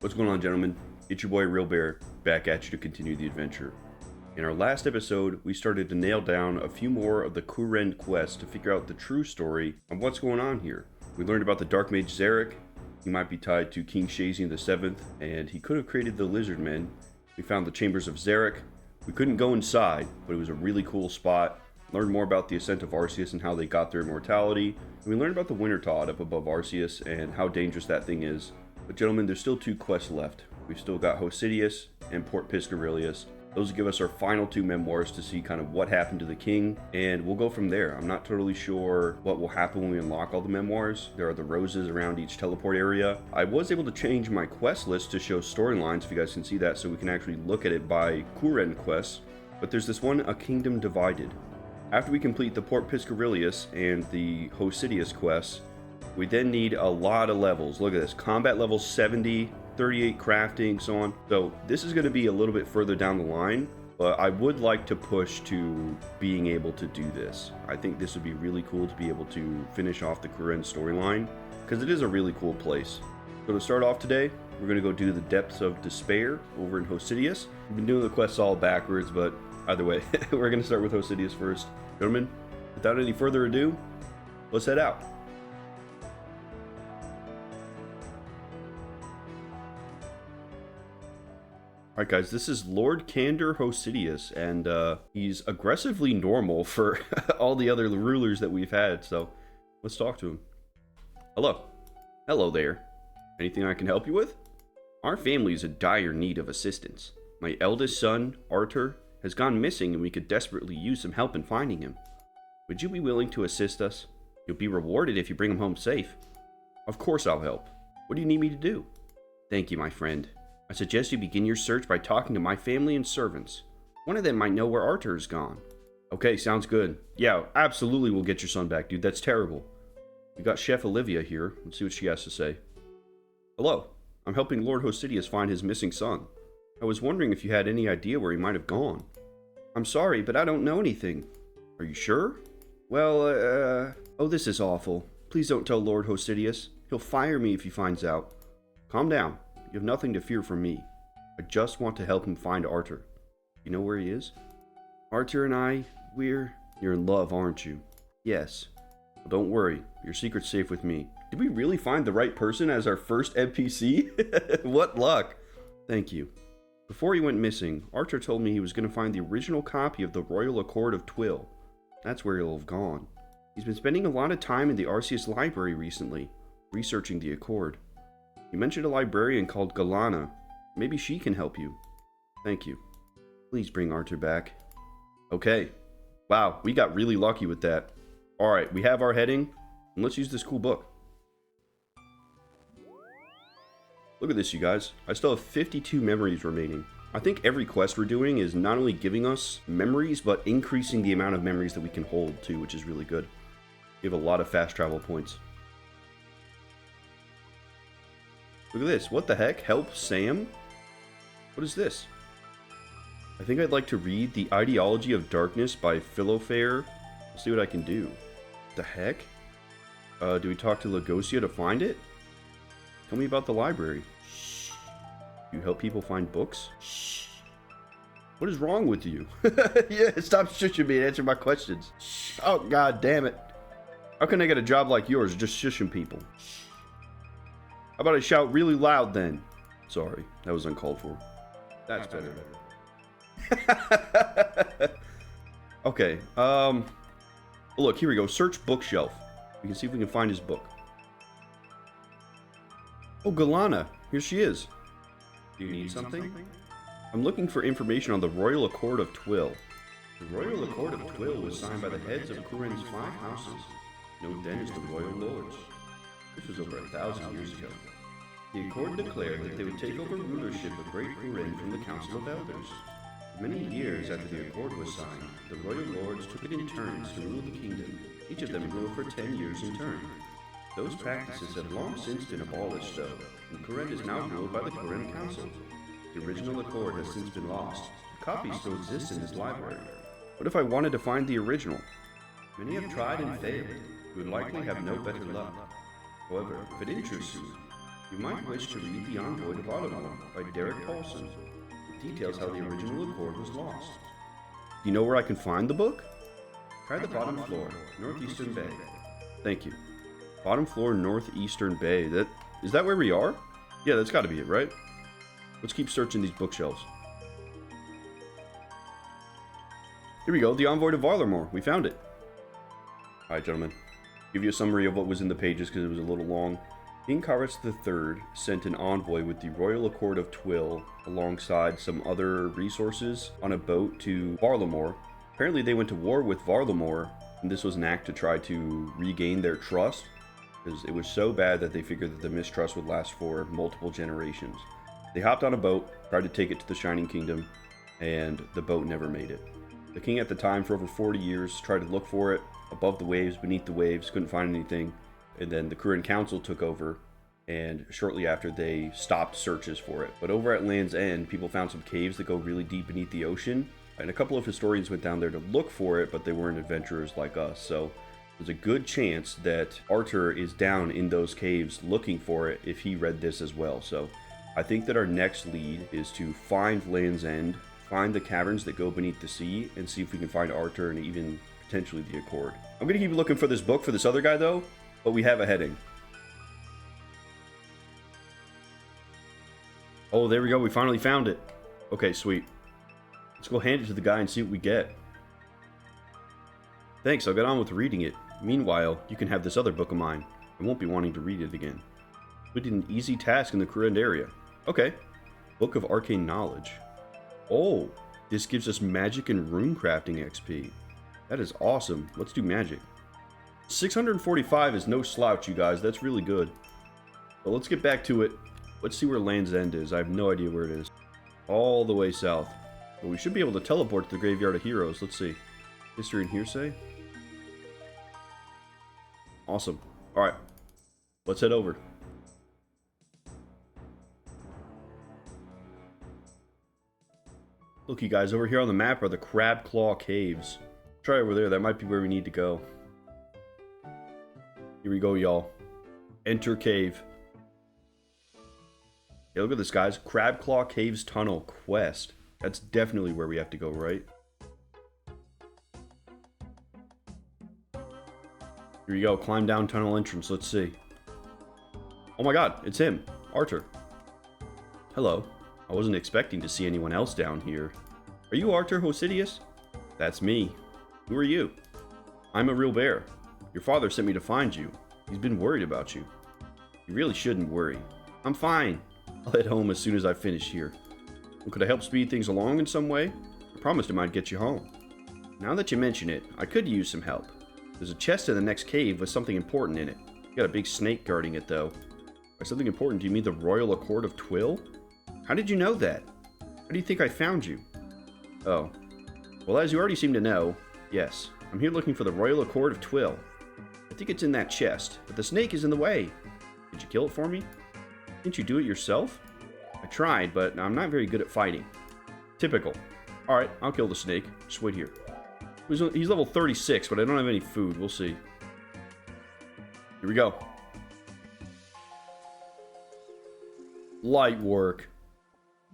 What's going on, gentlemen? It's your boy Real Bear, back at you to continue the adventure. In our last episode, we started to nail down a few more of the Kourend quests to figure out the true story of what's going on here. We learned about the Dark Mage Zarek. He might be tied to King Shazian VII, and he could have created the Lizard Men. We found the Chambers of Zarek. We couldn't go inside, but it was a really cool spot. Learned more about the Ascent of Arceus and how they got their immortality. And we learned about the Wintertodt up above Arceus and how dangerous that thing is. But gentlemen, there's still 2 quests left. We've still got Hosidius and Piscarilius. Those give us our final 2 memoirs to see kind of what happened to the king, and we'll go from there. I'm not totally sure what will happen when we unlock all the memoirs. There are the roses around each teleport area. I was able to change my quest list to show storylines, if you guys can see that, so we can actually look at it by Kourend quests. But there's this one, A Kingdom Divided. After we complete the Piscarilius and the Hosidius quests, we then need a lot of levels. Look at this, combat level 70, 38 crafting, so on. So this is going to be a little bit further down the line, but I would like to push to being able to do this. I think this would be really cool to be able to finish off the Kourend storyline, because it is a really cool place. So to start off today, we're going to go do the Depths of Despair over in Hosidius. We've been doing the quests all backwards, but either way, we're going to start with Hosidius first. Gentlemen, without any further ado, let's head out. Alright guys, this is Lord Candor Hosidius, and he's aggressively normal for all the other rulers that we've had, so let's talk to him. Hello. Hello there. Anything I can help you with? Our family is in dire need of assistance. My eldest son, Arthur, has gone missing and we could desperately use some help in finding him. Would you be willing to assist us? You'll be rewarded if you bring him home safe. Of course I'll help. What do you need me to do? Thank you, my friend. I suggest you begin your search by talking to my family and servants. One of them might know where Arthur is gone. Okay, sounds good. Yeah, absolutely we'll get your son back, dude. That's terrible. We got Chef Olivia here. Let's see what she has to say. Hello. I'm helping Lord Hosidius find his missing son. I was wondering if you had any idea where he might have gone. I'm sorry, but I don't know anything. Are you sure? Well, oh, this is awful. Please don't tell Lord Hosidius. He'll fire me if he finds out. Calm down. You have nothing to fear from me. I just want to help him find Arthur. You know where he is? Arthur and I, you're in love, aren't you? Yes. Well, don't worry. Your secret's safe with me. Did we really find the right person as our first NPC? What luck. Thank you. Before he went missing, Arthur told me he was going to find the original copy of the Royal Accord of Twill. That's where he'll have gone. He's been spending a lot of time in the Arceus library recently, researching the Accord. You mentioned a librarian called Gielinor. Maybe she can help you. Thank you. Please bring Arthur back. Okay. Wow, we got really lucky with that. Alright, we have our heading, and let's use this cool book. Look at this, you guys. I still have 52 memories remaining. I think every quest we're doing is not only giving us memories, but increasing the amount of memories that we can hold, too, which is really good. We have a lot of fast travel points. Look at this. What the heck? Help Sam? What is this? I think I'd like to read The Ideology of Darkness by Philofair. Let's see what I can do. What the heck? Do we talk to Legosia to find it? Tell me about the library. Shh. You help people find books? Shh. What is wrong with you? Yeah, stop shushing me and answer my questions. Shh. Oh, god damn it. How can I get a job like yours just shushing people? Shh. How about I shout really loud then? Sorry, that was uncalled for. That's better. Okay, look, here we go. Search bookshelf. We can see if we can find his book. Oh, Gielinor, here she is. Do you need something? I'm looking for information on the Royal Accord of Twill. The Royal Accord of Twill was signed by the heads of Kourend's 5 houses, known then as the Royal Lords. This was over 1,000 years ago. The Accord declared that they would take over rulership of Great Kourend from the Council of Elders. Many years after the Accord was signed, the Royal Lords took it in turns to rule the kingdom. Each of them ruled for 10 years in turn. Those practices have long since been abolished, though, and Kourend is now ruled by the Kourend Council. The original Accord has since been lost. A copy still exists in this library. What if I wanted to find the original? Many have tried and failed. You would likely have no better luck. However, if it interests you, You might wish to read The Envoy to Vardamore by Derek Paulson. It details how the original Accord was lost. Do you know where I can find the book? Try the bottom floor, northeastern bay. Thank you. Bottom floor, northeastern bay. Is that where we are? Yeah, that's got to be it, right? Let's keep searching these bookshelves. Here we go, The Envoy to Vardamore. We found it. Alright, gentlemen. Give you a summary of what was in the pages because it was a little long. King Kharedst III sent an envoy with the Royal Accord of Twill alongside some other resources on a boat to Vardamore. Apparently they went to war with Vardamore, and this was an act to try to regain their trust, because it was so bad that they figured that the mistrust would last for multiple generations. They hopped on a boat, tried to take it to the Shining Kingdom, and the boat never made it. The king at the time, for over 40 years, tried to look for it, above the waves, beneath the waves, couldn't find anything, and then the Kourend Council took over, and shortly after they stopped searches for it. But over at Land's End, people found some caves that go really deep beneath the ocean, and a couple of historians went down there to look for it, but they weren't adventurers like us, so there's a good chance that Arthur is down in those caves looking for it if he read this as well. So I think that our next lead is to find Land's End, find the caverns that go beneath the sea, and see if we can find Arthur and even potentially the Accord. I'm going to keep looking for this book for this other guy though, but we have a heading. Oh, there we go. We finally found it. Okay, sweet. Let's go hand it to the guy and see what we get. Thanks, I'll get on with reading it. Meanwhile, you can have this other book of mine. I won't be wanting to read it again. We did an easy task in the Kourend area. Okay. Book of Arcane Knowledge. Oh, this gives us magic and runecrafting XP. That is awesome. Let's do magic. 645 is no slouch, you guys. That's really good. But let's get back to it. Let's see where Land's End is. I have no idea where it is. All the way south. But we should be able to teleport to the Graveyard of Heroes. Let's see. History and hearsay. Awesome. Alright. Let's head over. Look, you guys, over here on the map are the Crab Claw Caves. Try over there. That might be where we need to go. Here we go, y'all. Enter cave. Yeah, look at this, guys. Crab Claw Caves Tunnel Quest. That's definitely where we have to go, right? Here we go. Climb down tunnel entrance. Let's see. Oh my god, it's him. Arthur. Hello. I wasn't expecting to see anyone else down here. Are you Arthur Hosidius? That's me. Who are you? I'm a real bear. Your father sent me to find you. He's been worried about you. You really shouldn't worry. I'm fine. I'll head home as soon as I finish here. Well, could I help speed things along in some way? I promised I might get you home. Now that you mention it, I could use some help. There's a chest in the next cave with something important in it. You got a big snake guarding it, though. By something important, do you mean the Royal Accord of Twill? How did you know that? How do you think I found you? Oh. Well, as you already seem to know, yes, I'm here looking for the Royal Accord of Twill. I think it's in that chest, but the snake is in the way. Did you kill it for me? Didn't you do it yourself? I tried, but I'm not very good at fighting. Typical. Alright, I'll kill the snake. Just wait here. He's level 36, but I don't have any food. We'll see. Here we go. Light work.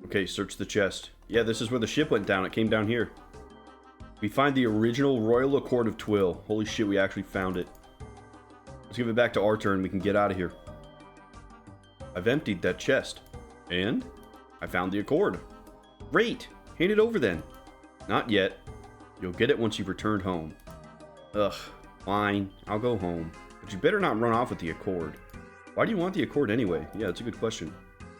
Okay, search the chest. Yeah, this is where the ship went down. It came down here. We find the original Royal Accord of Twill. Holy shit, we actually found it. Let's give it back to Arthur and we can get out of here. I've emptied that chest. And? I found the Accord. Great! Hand it over then. Not yet. You'll get it once you've returned home. Ugh, fine. I'll go home. But you better not run off with the Accord. Why do you want the Accord anyway? Yeah, that's a good question.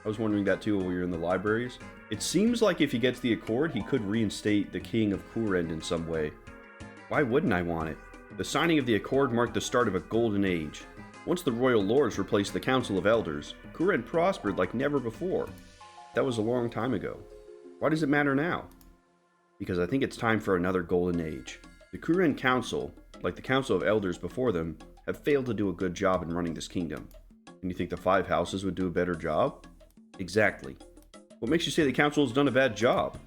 I was wondering that too while we were in the libraries. It seems like if he gets the Accord, he could reinstate the King of Kourend in some way. Why wouldn't I want it? The signing of the Accord marked the start of a golden age. Once the Royal Lords replaced the Council of Elders, Kourend prospered like never before. That was a long time ago. Why does it matter now? Because I think it's time for another golden age. The Kourend Council, like the Council of Elders before them, have failed to do a good job in running this kingdom. And you think the Five Houses would do a better job? Exactly. What makes you say the Council has done a bad job?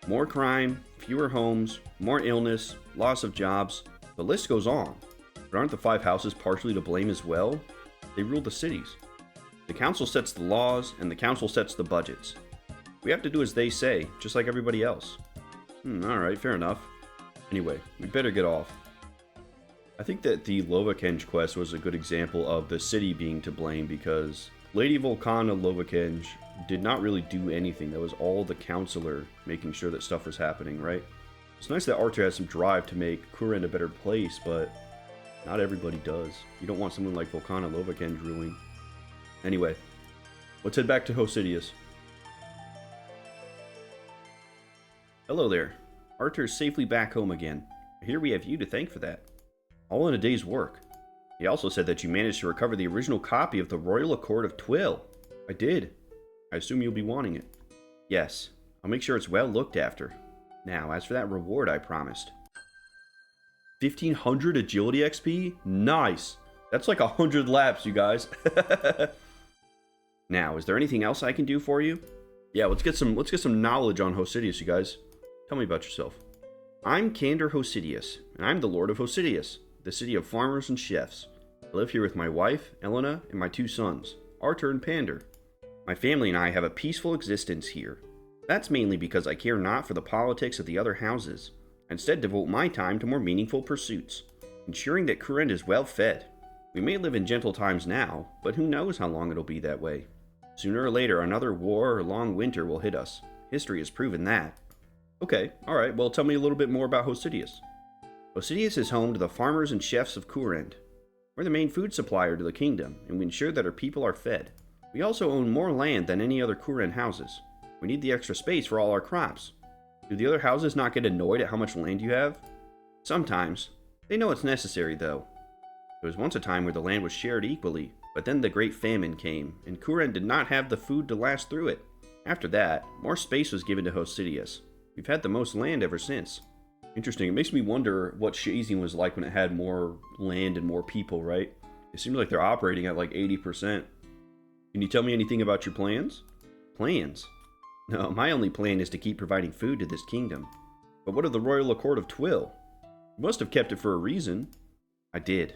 More crime, fewer homes, more illness, loss of jobs. The list goes on. But aren't the Five Houses partially to blame as well? They rule the cities. The council sets the laws, and the council sets the budgets. We have to do as they say, just like everybody else. Alright, fair enough. Anyway, we better get off. I think that the Lovakenge quest was a good example of the city being to blame, because Lady Volcana Lovakenge did not really do anything. That was all the counselor making sure that stuff was happening, right? It's nice that Arthur has some drive to make Kourend a better place, but not everybody does. You don't want someone like Volcana Lovakenge ruling. Anyway, let's head back to Hosidius. Hello there. Arthur's safely back home again. Here we have you to thank for that. All in a day's work. He also said that you managed to recover the original copy of the Royal Accord of Twill. I did. I assume you'll be wanting it. Yes, I'll make sure it's well looked after. Now, as for that reward I promised. 1500 agility XP? Nice! That's like 100 laps, you guys. Now, is there anything else I can do for you? Yeah, let's get some knowledge on Hosidius, you guys. Tell me about yourself. I'm Kander Hosidius, and I'm the Lord of Hosidius, the city of farmers and chefs. I live here with my wife, Elena, and my 2 sons, Arthur and Pander. My family and I have a peaceful existence here. That's mainly because I care not for the politics of the other houses. I instead devote my time to more meaningful pursuits, ensuring that Kourend is well fed. We may live in gentle times now, but who knows how long it'll be that way. Sooner or later, another war or long winter will hit us. History has proven that. Okay, alright, well tell me a little bit more about Hosidius. Hosidius is home to the farmers and chefs of Kourend. We're the main food supplier to the kingdom, and we ensure that our people are fed. We also own more land than any other Kourend houses. We need the extra space for all our crops. Do the other houses not get annoyed at how much land you have? Sometimes. They know it's necessary, though. There was once a time where the land was shared equally, but then the Great Famine came, and Kourend did not have the food to last through it. After that, more space was given to Hosidius. We've had the most land ever since. Interesting. It makes me wonder what Shazing was like when it had more land and more people, right? It seems like they're operating at like 80%. Can you tell me anything about your plans? Plans? No, my only plan is to keep providing food to this kingdom. But what of the Royal Accord of Twill? You must have kept it for a reason. I did.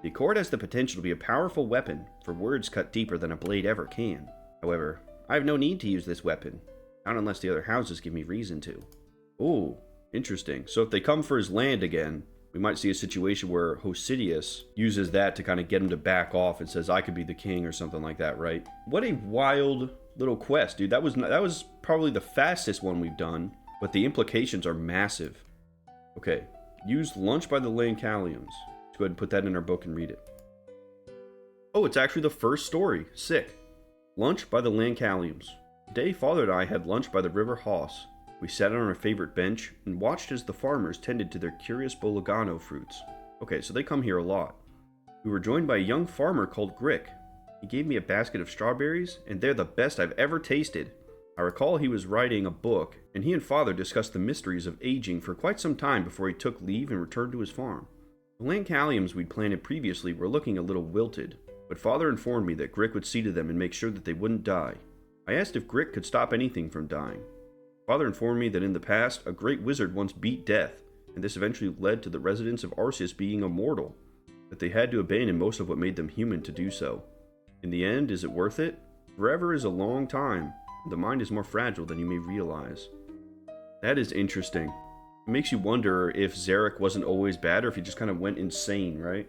The Accord has the potential to be a powerful weapon, for words cut deeper than a blade ever can. However, I have no need to use this weapon. Not unless the other houses give me reason to. Oh, interesting. So if they come for his land again, we might see a situation where Hosidius uses that to kind of get him to back off and says, I could be the king or something like that, right? What a wild little quest, dude. That was probably the fastest one we've done, but the implications are massive. Okay, use lunch by the Lancaliums. Let's go ahead and put that in our book and read it. Oh, it's actually the first story. Sick. Lunch by the Lancaliums. Today, Father and I had lunch by the River Hos. We sat on our favorite bench and watched as the farmers tended to their curious bologano fruits. Okay, so they come here a lot. We were joined by a young farmer called Grick. He gave me a basket of strawberries, and they're the best I've ever tasted. I recall he was writing a book, and he and Father discussed the mysteries of aging for quite some time before he took leave and returned to his farm. The Lancaliums we'd planted previously were looking a little wilted, but Father informed me that Grick would see to them and make sure that they wouldn't die. I asked if Grick could stop anything from dying. Father informed me that in the past, a great wizard once beat death, and this eventually led to the residents of Arceus being immortal, that they had to abandon most of what made them human to do so. In the end, is it worth it? Forever is a long time, and the mind is more fragile than you may realize. That is interesting. It makes you wonder if Zarek wasn't always bad, or if he just kind of went insane, right?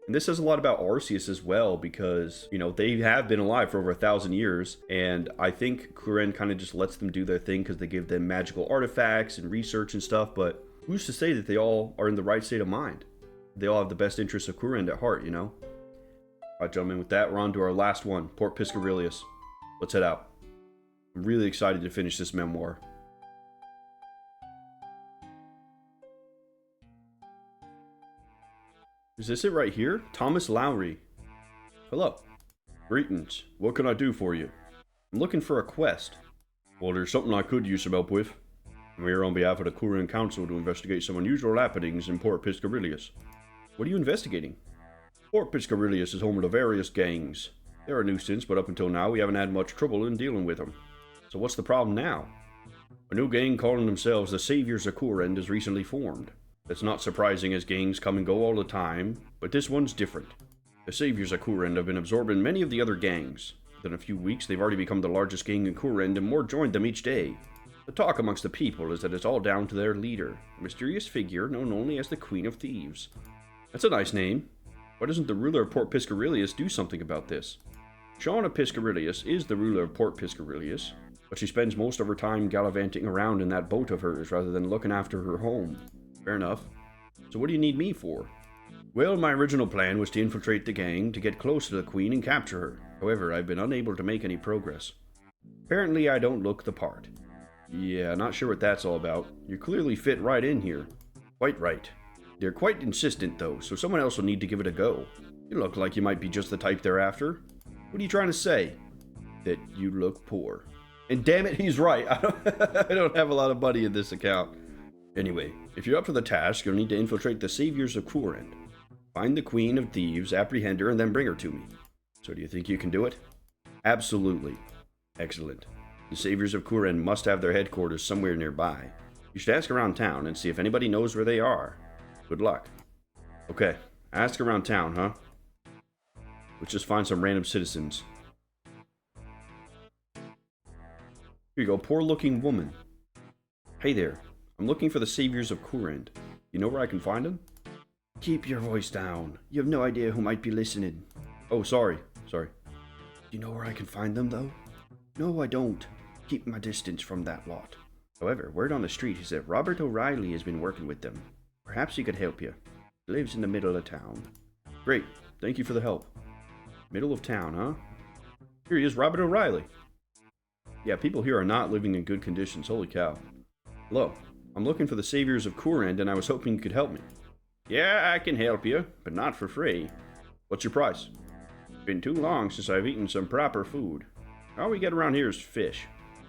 And this says a lot about Arceus as well, because, you know, they have been alive for over 1,000 years, and I think Kourend kind of just lets them do their thing because they give them magical artifacts and research and stuff, but who's to say that they all are in the right state of mind? They all have the best interests of Kourend at heart, you know? Alright, gentlemen, with that, we're on to our last one, Port Piscarilius. Let's head out. I'm really excited to finish this memoir. Is this it right here? Thomas Lowry. Hello. Greetings. What can I do for you? I'm looking for a quest. Well, there's something I could use some help with. I'm here on behalf of the Kourend Council to investigate some unusual happenings in Port Piscarilius. What are you investigating? Port Piscarilius is home to various gangs. They're a nuisance, but up until now we haven't had much trouble in dealing with them. So what's the problem now? A new gang calling themselves the Saviors of Kourend has recently formed. That's not surprising as gangs come and go all the time, but this one's different. The Saviors of Kourend have been absorbing many of the other gangs. Within a few weeks, they've already become the largest gang in Kourend, and more joined them each day. The talk amongst the people is that it's all down to their leader, a mysterious figure known only as the Queen of Thieves. That's a nice name. Why doesn't the ruler of Port Piscarilius do something about this? Shauna Piscarilius is the ruler of Port Piscarilius, but she spends most of her time gallivanting around in that boat of hers rather than looking after her home. Fair enough. So what do you need me for? Well, my original plan was to infiltrate the gang, to get close to the Queen and capture her. However, I've been unable to make any progress. Apparently, I don't look the part. Yeah, not sure what that's all about. You clearly fit right in here. Quite right. They're quite insistent, though, so someone else will need to give it a go. You look like you might be just the type they're after. What are you trying to say? That you look poor. And damn it, he's right. I don't have a lot of money in this account. Anyway, if you're up for the task, you'll need to infiltrate the Saviors of Kourend. Find the Queen of Thieves, apprehend her, and then bring her to me. So do you think you can do it? Absolutely. Excellent. The Saviors of Kourend must have their headquarters somewhere nearby. You should ask around town and see if anybody knows where they are. Good luck. Okay, ask around town, huh? Let's just find some random citizens. Here you go, poor-looking woman. Hey there, I'm looking for the Saviors of Kourend. You know where I can find them? Keep your voice down. You have no idea who might be listening. Oh, sorry. Do you know where I can find them, though? No, I don't. Keep my distance from that lot. However, word on the street is that Robert O'Reilly has been working with them. Perhaps he could help you. He lives in the middle of town. Great. Thank you for the help. Middle of town, huh? Here he is, Robert O'Reilly. Yeah, people here are not living in good conditions. Holy cow. Hello. I'm looking for the Saviors of Kourend, and I was hoping you could help me. Yeah, I can help you, but not for free. What's your price? It's been too long since I've eaten some proper food. All we get around here is fish.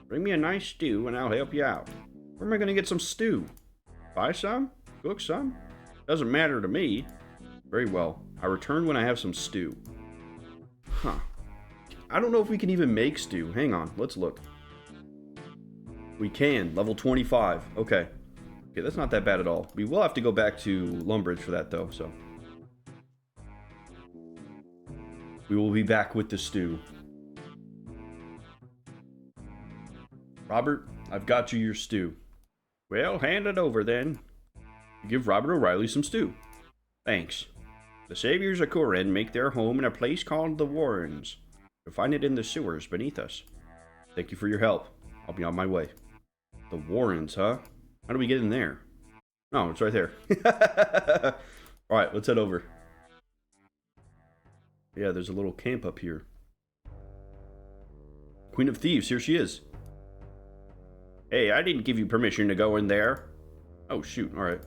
Bring me a nice stew, and I'll help you out. Where am I going to get some stew? Buy some? Cook some? Doesn't matter to me. Very well. I return when I have some stew. Huh. I don't know if we can even make stew. Hang on, let's look. We can. Level 25. Okay. Okay, that's not that bad at all. We will have to go back to Lumbridge for that, though, so. We will be back with the stew. Robert, I've got you your stew. Well, hand it over, then. You give Robert O'Reilly some stew. Thanks. The Saviors of Kourend make their home in a place called the Warrens. You'll find it in the sewers beneath us. Thank you for your help. I'll be on my way. The Warrens, huh? How do we get in there? Oh, it's right there. Alright, let's head over. Yeah, there's a little camp up here. Queen of Thieves, here she is. Hey, I didn't give you permission to go in there. Oh, shoot, alright.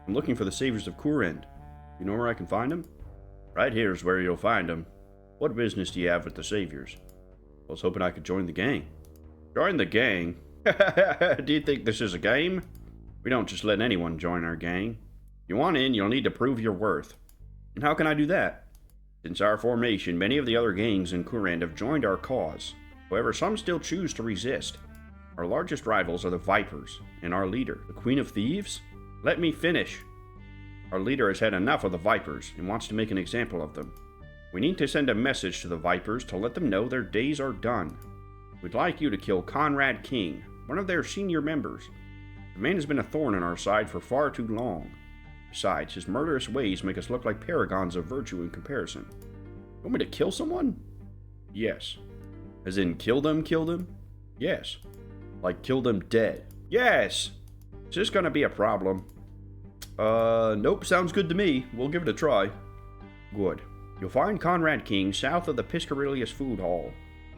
I'm looking for the Saviors of Kourend. You know where I can find them? Right here's where you'll find them. What business do you have with the Saviors? I was hoping I could join the gang. Join the gang? Do you think this is a game? We don't just let anyone join our gang. If you want in, you'll need to prove your worth. And how can I do that? Since our formation, many of the other gangs in Kourend have joined our cause. However, some still choose to resist. Our largest rivals are the Vipers, and our leader, the Queen of Thieves? Let me finish. Our leader has had enough of the Vipers and wants to make an example of them. We need to send a message to the Vipers to let them know their days are done. We'd like you to kill Conrad King, one of their senior members. The man has been a thorn in our side for far too long. Besides, his murderous ways make us look like paragons of virtue in comparison. You want me to kill someone? Yes. As in kill them? Yes. Like kill them dead? Yes! Is this gonna be a problem? Nope, sounds good to me. We'll give it a try. Good. You'll find Conrad King south of the Piscarilius Food Hall.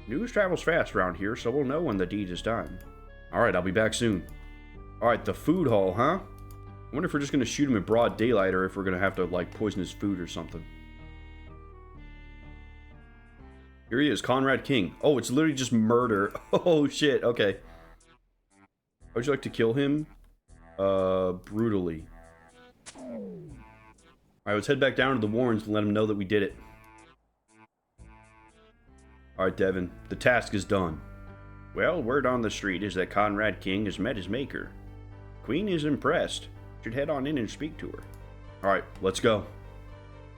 News travels fast around here, so we'll know when the deed is done. Alright, I'll be back soon. Alright, the food hall, huh? I wonder if we're just gonna shoot him in broad daylight or if we're gonna have to, like, poison his food or something. Here he is, Conrad King. Oh, it's literally just murder. Oh, shit, okay. How would you like to kill him? Brutally. Alright, let's head back down to the Warrens and let them know that we did it. Alright, Devin. The task is done. Well, word on the street is that Conrad King has met his maker. Queen is impressed. Should head on in and speak to her. Alright, let's go.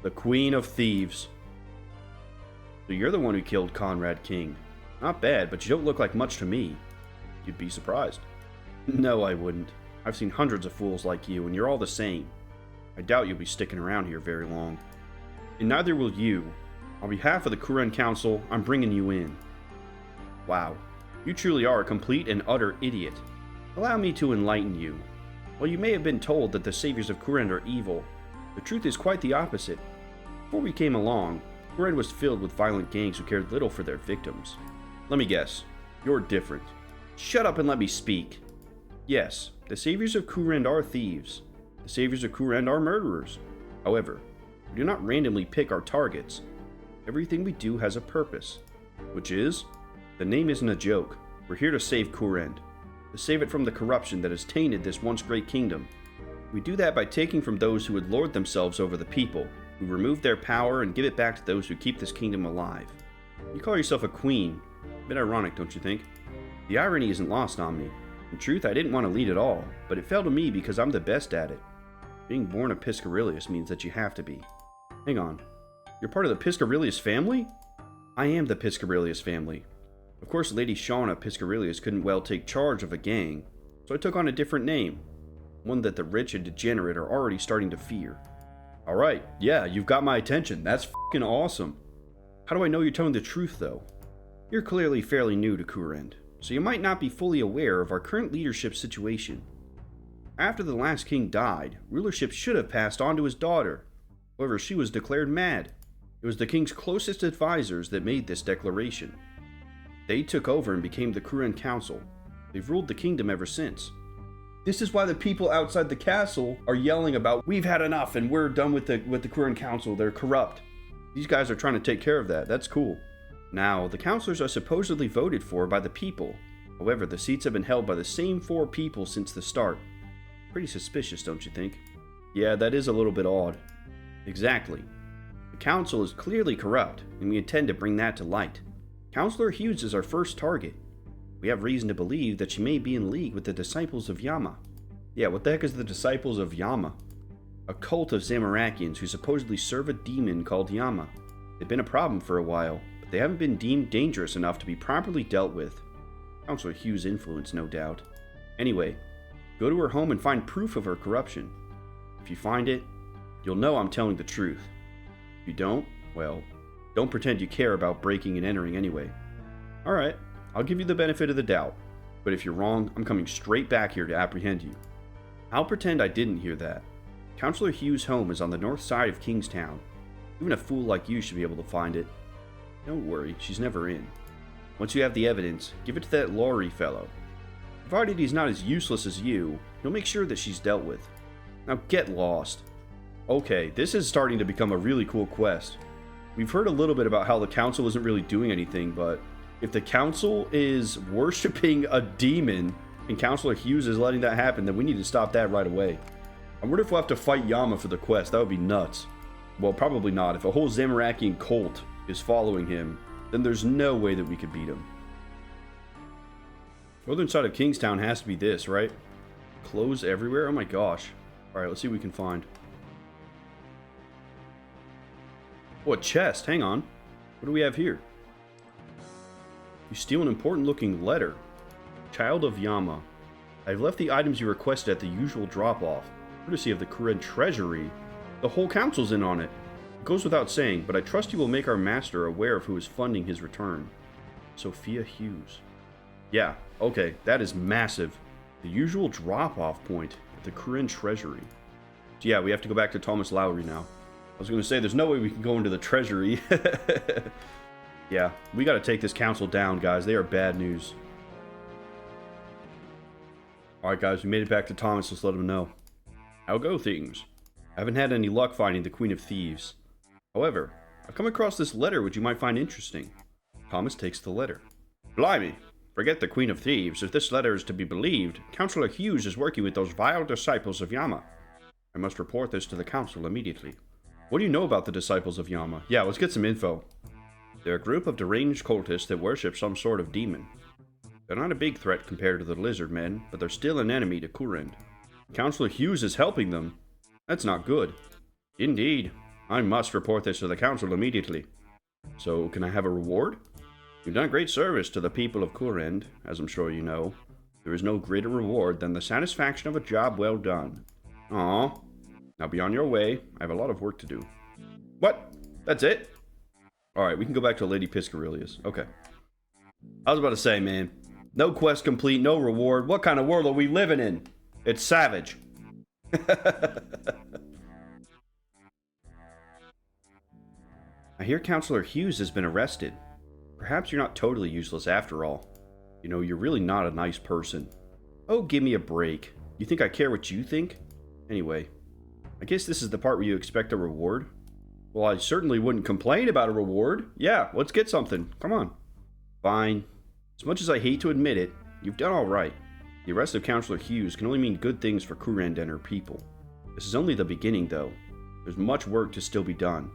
The Queen of Thieves. So you're the one who killed Conrad King. Not bad, but you don't look like much to me. You'd be surprised. No, I wouldn't. I've seen hundreds of fools like you, and you're all the same. I doubt you'll be sticking around here very long. And neither will you. On behalf of the Kourend Council, I'm bringing you in. Wow. You truly are a complete and utter idiot. Allow me to enlighten you. While you may have been told that the saviors of Kourend are evil, the truth is quite the opposite. Before we came along, Kourend was filled with violent gangs who cared little for their victims. Let me guess. You're different. Shut up and let me speak. Yes, the saviors of Kourend are thieves. The saviors of Kourend are murderers. However, we do not randomly pick our targets. Everything we do has a purpose, which is, the name isn't a joke. We're here to save Kourend, to save it from the corruption that has tainted this once great kingdom. We do that by taking from those who would lord themselves over the people, who remove their power and give it back to those who keep this kingdom alive. You call yourself a queen. A bit ironic, don't you think? The irony isn't lost on me. In truth, I didn't want to lead at all, but it fell to me because I'm the best at it. Being born a Piscarilius means that you have to be. Hang on. You're part of the Piscarilius family? I am the Piscarilius family. Of course, Lady Shauna Piscarilius couldn't well take charge of a gang, so I took on a different name. One that the rich and degenerate are already starting to fear. Alright, yeah, you've got my attention. That's f***ing awesome. How do I know you're telling the truth, though? You're clearly fairly new to Kourend, so you might not be fully aware of our current leadership situation. After the last king died, rulership should have passed on to his daughter. However, she was declared mad. It was the king's closest advisors that made this declaration. They took over and became the Kourend Council. They've ruled the kingdom ever since. This is why the people outside the castle are yelling about, we've had enough and we're done with the Kourend Council, they're corrupt. These guys are trying to take care of that, that's cool. Now, the councilors are supposedly voted for by the people. However, the seats have been held by the same 4 people since the start. Pretty suspicious, don't you think? Yeah, that is a little bit odd. Exactly. The council is clearly corrupt, and we intend to bring that to light. Councillor Hughes is our first target. We have reason to believe that she may be in league with the Disciples of Yama. Yeah, what the heck is the Disciples of Yama? A cult of Zamorakians who supposedly serve a demon called Yama. They've been a problem for a while, but they haven't been deemed dangerous enough to be properly dealt with. Councillor Hughes' influence, no doubt. Anyway, go to her home and find proof of her corruption. If you find it, you'll know I'm telling the truth. If you don't, well, don't pretend you care about breaking and entering anyway. Alright, I'll give you the benefit of the doubt, but if you're wrong, I'm coming straight back here to apprehend you. I'll pretend I didn't hear that. Councillor Hughes' home is on the north side of Kingstown. Even a fool like you should be able to find it. Don't worry, she's never in. Once you have the evidence, give it to that Laurie fellow. Provided he's not as useless as you, he'll make sure that she's dealt with. Now get lost. Okay, this is starting to become a really cool quest. We've heard a little bit about how the council isn't really doing anything, but if the council is worshipping a demon and Councillor Hughes is letting that happen, then we need to stop that right away. I wonder if we'll have to fight Yama for the quest. That would be nuts. Well, probably not. If a whole Zamorakian cult is following him, then there's no way that we could beat him. Northern side of Kingstown has to be this, right? Clothes everywhere? Oh my gosh. Alright, let's see what we can find. Oh, a chest. Hang on. What do we have here? You steal an important looking letter. Child of Yama. I've left the items you requested at the usual drop-off. Courtesy of the Kourend Treasury. The whole council's in on it. It goes without saying, but I trust you will make our master aware of who is funding his return. Sophia Hughes. Yeah, okay, that is massive. The usual drop-off point at the Kourend Treasury. So yeah, we have to go back to Thomas Lowry now. I was going to say, there's no way we can go into the Treasury. Yeah, we got to take this council down, guys. They are bad news. Alright, guys, we made it back to Thomas. Let's let him know. How go things? I haven't had any luck finding the Queen of Thieves. However, I've come across this letter which you might find interesting. Thomas takes the letter. Blimey! Forget the Queen of Thieves. If this letter is to be believed, Councillor Hughes is working with those vile disciples of Yama. I must report this to the council immediately. What do you know about the disciples of Yama? Yeah, let's get some info. They're a group of deranged cultists that worship some sort of demon. They're not a big threat compared to the lizard men, but they're still an enemy to Kourend. Councillor Hughes is helping them. That's not good. Indeed. I must report this to the council immediately. So, can I have a reward? You've done great service to the people of Kourend, as I'm sure you know. There is no greater reward than the satisfaction of a job well done. Aw. Now be on your way. I have a lot of work to do. What? That's it? Alright, we can go back to Lady Piscarilius. Okay. I was about to say, man. No quest complete, no reward. What kind of world are we living in? It's savage. I hear Councillor Hughes has been arrested. Perhaps you're not totally useless after all. You know, you're really not a nice person. Oh, give me a break. You think I care what you think? Anyway, I guess this is the part where you expect a reward. Well, I certainly wouldn't complain about a reward. Yeah, let's get something. Come on. Fine. As much as I hate to admit it, you've done all right. The arrest of Councillor Hughes can only mean good things for Kourend and her people. This is only the beginning, though. There's much work to still be done.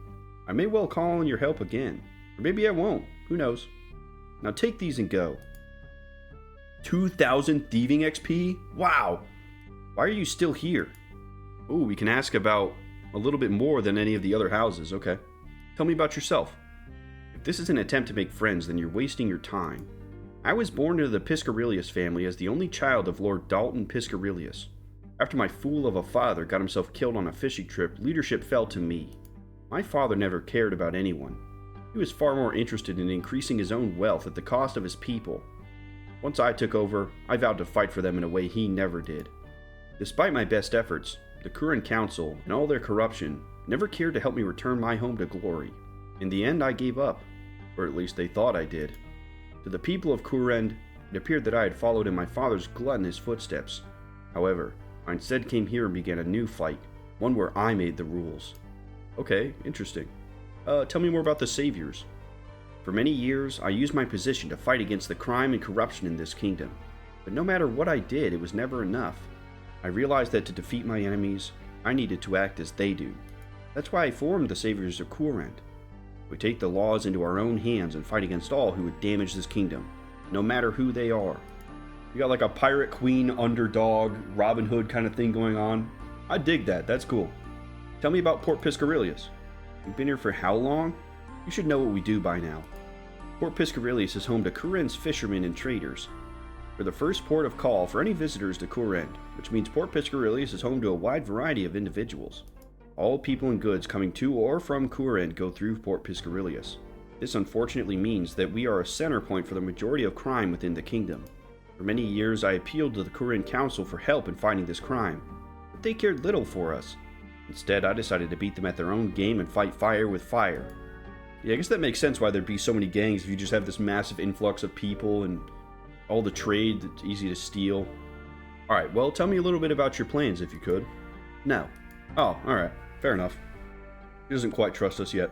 I may well call on your help again. Or maybe I won't. Who knows? Now take these and go. 2,000 thieving XP? Wow! Why are you still here? Ooh, we can ask about a little bit more than any of the other houses. Okay. Tell me about yourself. If this is an attempt to make friends, then you're wasting your time. I was born into the Piscarilius family as the only child of Lord Dalton Piscarilius. After my fool of a father got himself killed on a fishing trip, leadership fell to me. My father never cared about anyone. He was far more interested in increasing his own wealth at the cost of his people. Once I took over, I vowed to fight for them in a way he never did. Despite my best efforts, the Kourend Council and all their corruption never cared to help me return my home to glory. In the end, I gave up, or at least they thought I did. To the people of Kourend, it appeared that I had followed in my father's gluttonous footsteps. However, I instead came here and began a new fight, one where I made the rules. Okay, interesting. Tell me more about the Saviors. For many years, I used my position to fight against the crime and corruption in this kingdom. But no matter what I did, it was never enough. I realized that to defeat my enemies, I needed to act as they do. That's why I formed the Saviors of Kourend. We take the laws into our own hands and fight against all who would damage this kingdom, no matter who they are. You got like a pirate queen, underdog, Robin Hood kind of thing going on. I dig that, that's cool. Tell me about Port Piscarilius. You've been here for how long? You should know what we do by now. Port Piscarilius is home to Kourend's fishermen and traders. We're the first port of call for any visitors to Kourend, which means Port Piscarilius is home to a wide variety of individuals. All people and goods coming to or from Kourend go through Port Piscarilius. This unfortunately means that we are a center point for the majority of crime within the kingdom. For many years I appealed to the Kourend Council for help in fighting this crime, but they cared little for us. Instead, I decided to beat them at their own game and fight fire with fire. Yeah, I guess that makes sense why there'd be so many gangs if you just have this massive influx of people and all the trade that's easy to steal. Alright, well, tell me a little bit about your plans, if you could. No. Oh, alright. Fair enough. He doesn't quite trust us yet.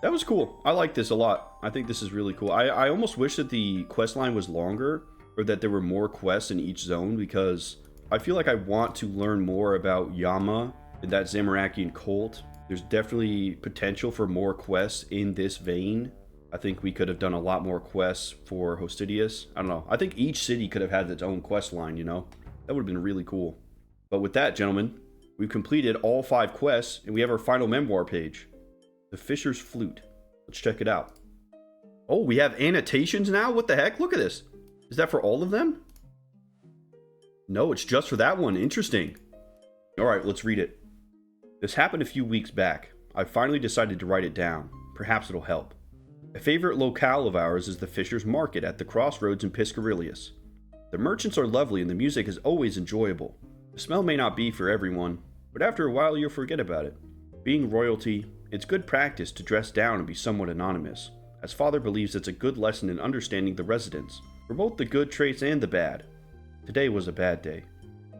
That was cool. I like this a lot. I think this is really cool. I almost wish that the quest line was longer, or that there were more quests in each zone, because I feel like I want to learn more about Yama and that Zamorakian cult. There's definitely potential for more quests in this vein. I think we could have done a lot more quests for Hosidius. I don't know. I think each city could have had its own quest line, you know? That would have been really cool. But with that, gentlemen, we've completed all 5 quests, and we have our final memoir page. The Fisher's Flute. Let's check it out. Oh, we have annotations now? What the heck? Look at this. Is that for all of them? No, it's just for that one. Interesting. Alright, let's read it. This happened a few weeks back. I finally decided to write it down. Perhaps it'll help. A favorite locale of ours is the Fisher's Market at the crossroads in Piscarilius. The merchants are lovely and the music is always enjoyable. The smell may not be for everyone, but after a while you'll forget about it. Being royalty, it's good practice to dress down and be somewhat anonymous, as Father believes it's a good lesson in understanding the residents, for both the good traits and the bad. Today was a bad day.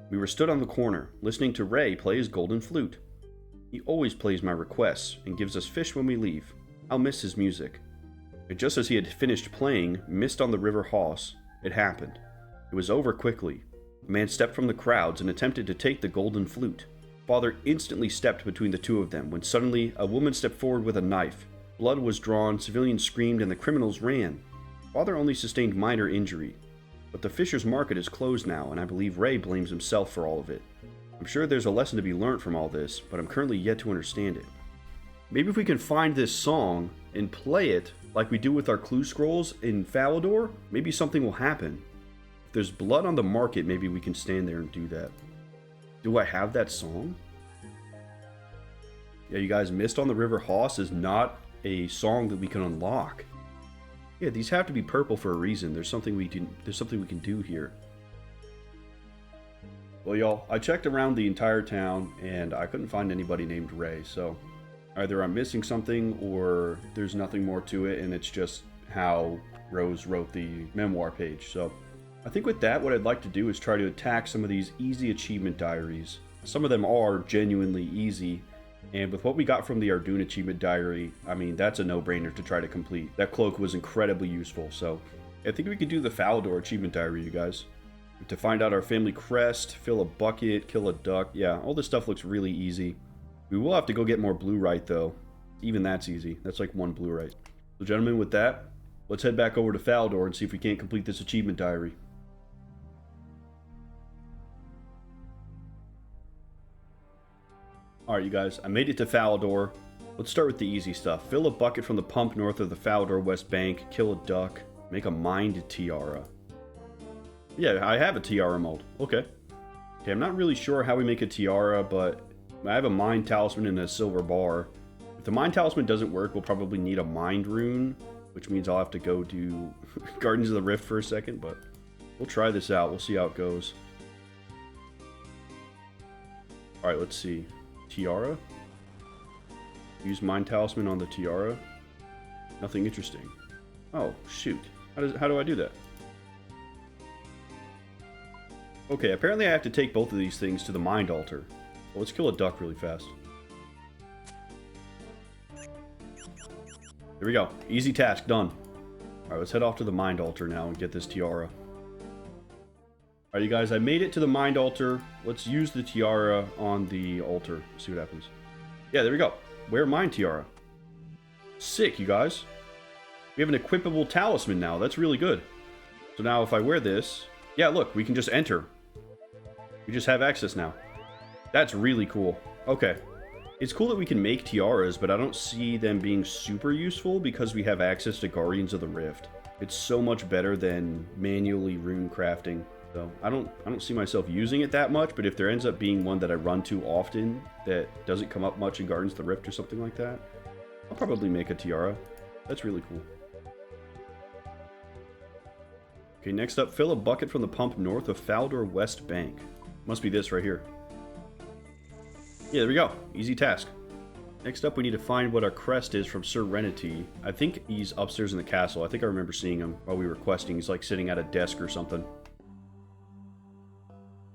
We were stood on the corner, listening to Ray play his golden flute. He always plays my requests and gives us fish when we leave. I'll miss his music. But just as he had finished playing Mist on the River Hawse, it happened. It was over quickly. A man stepped from the crowds and attempted to take the golden flute. Father instantly stepped between the two of them when suddenly a woman stepped forward with a knife. Blood was drawn, civilians screamed, and the criminals ran. Father only sustained minor injury. But the Fisher's Market is closed now, and I believe Ray blames himself for all of it. I'm sure there's a lesson to be learned from all this, but I'm currently yet to understand it. Maybe if we can find this song and play it like we do with our clue scrolls in Falador, maybe something will happen. If there's blood on the market, maybe we can stand there and do that. Do I have that song? Yeah, you guys, Mist on the River Hoss is not a song that we can unlock. Yeah, these have to be purple for a reason. There's something we can do here. Well, y'all, I checked around the entire town and I couldn't find anybody named Ray, so either I'm missing something or there's nothing more to it and it's just how Rose wrote the memoir page. So I think with that, what I'd like to do is try to attack some of these easy achievement diaries. Some of them are genuinely easy, and with what we got from the Ardun achievement diary, I mean, that's a no-brainer to try to complete. That cloak was incredibly useful, so I think we could do the Falador achievement diary, you guys. To find out our family crest, fill a bucket, kill a duck. Yeah, all this stuff looks really easy. We will have to go get more blue right, though. Even that's easy. That's like 1 blue right. So, gentlemen, with that, let's head back over to Falador and see if we can't complete this achievement diary. Alright, you guys, I made it to Falador. Let's start with the easy stuff. Fill a bucket from the pump north of the Falador West Bank, kill a duck, make a mind tiara. Yeah, I have a tiara mold. Okay. Okay, I'm not really sure how we make a tiara, but I have a mind talisman and a silver bar. If the mind talisman doesn't work, we'll probably need a mind rune, which means I'll have to go do Gardens of the Rift for a second, but we'll try this out. We'll see how it goes. Alright, let's see. Tiara? Use mind talisman on the tiara? Nothing interesting. Oh, shoot. How do I do that? Okay, apparently I have to take both of these things to the mind altar. Well, let's kill a duck really fast. There we go. Easy task, done. Alright, let's head off to the mind altar now and get this tiara. Alright, you guys, I made it to the mind altar. Let's use the tiara on the altar. See what happens. Yeah, there we go. Wear mind tiara. Sick, you guys. We have an equipable talisman now. That's really good. So now if I wear this... Yeah, look, we can just enter. We just have access now. That's really cool. Okay. It's cool that we can make tiaras, but I don't see them being super useful because we have access to Guardians of the Rift. It's so much better than manually rune crafting. So I don't see myself using it that much, but if there ends up being one that I run too often that doesn't come up much in Guardians of the Rift or something like that, I'll probably make a tiara. That's really cool. Okay, next up, fill a bucket from the pump north of Falador West Bank. Must be this right here. Yeah, there we go. Easy task. Next up, we need to find what our crest is from Serenity. I think he's upstairs in the castle. I think I remember seeing him while we were questing. He's like sitting at a desk or something.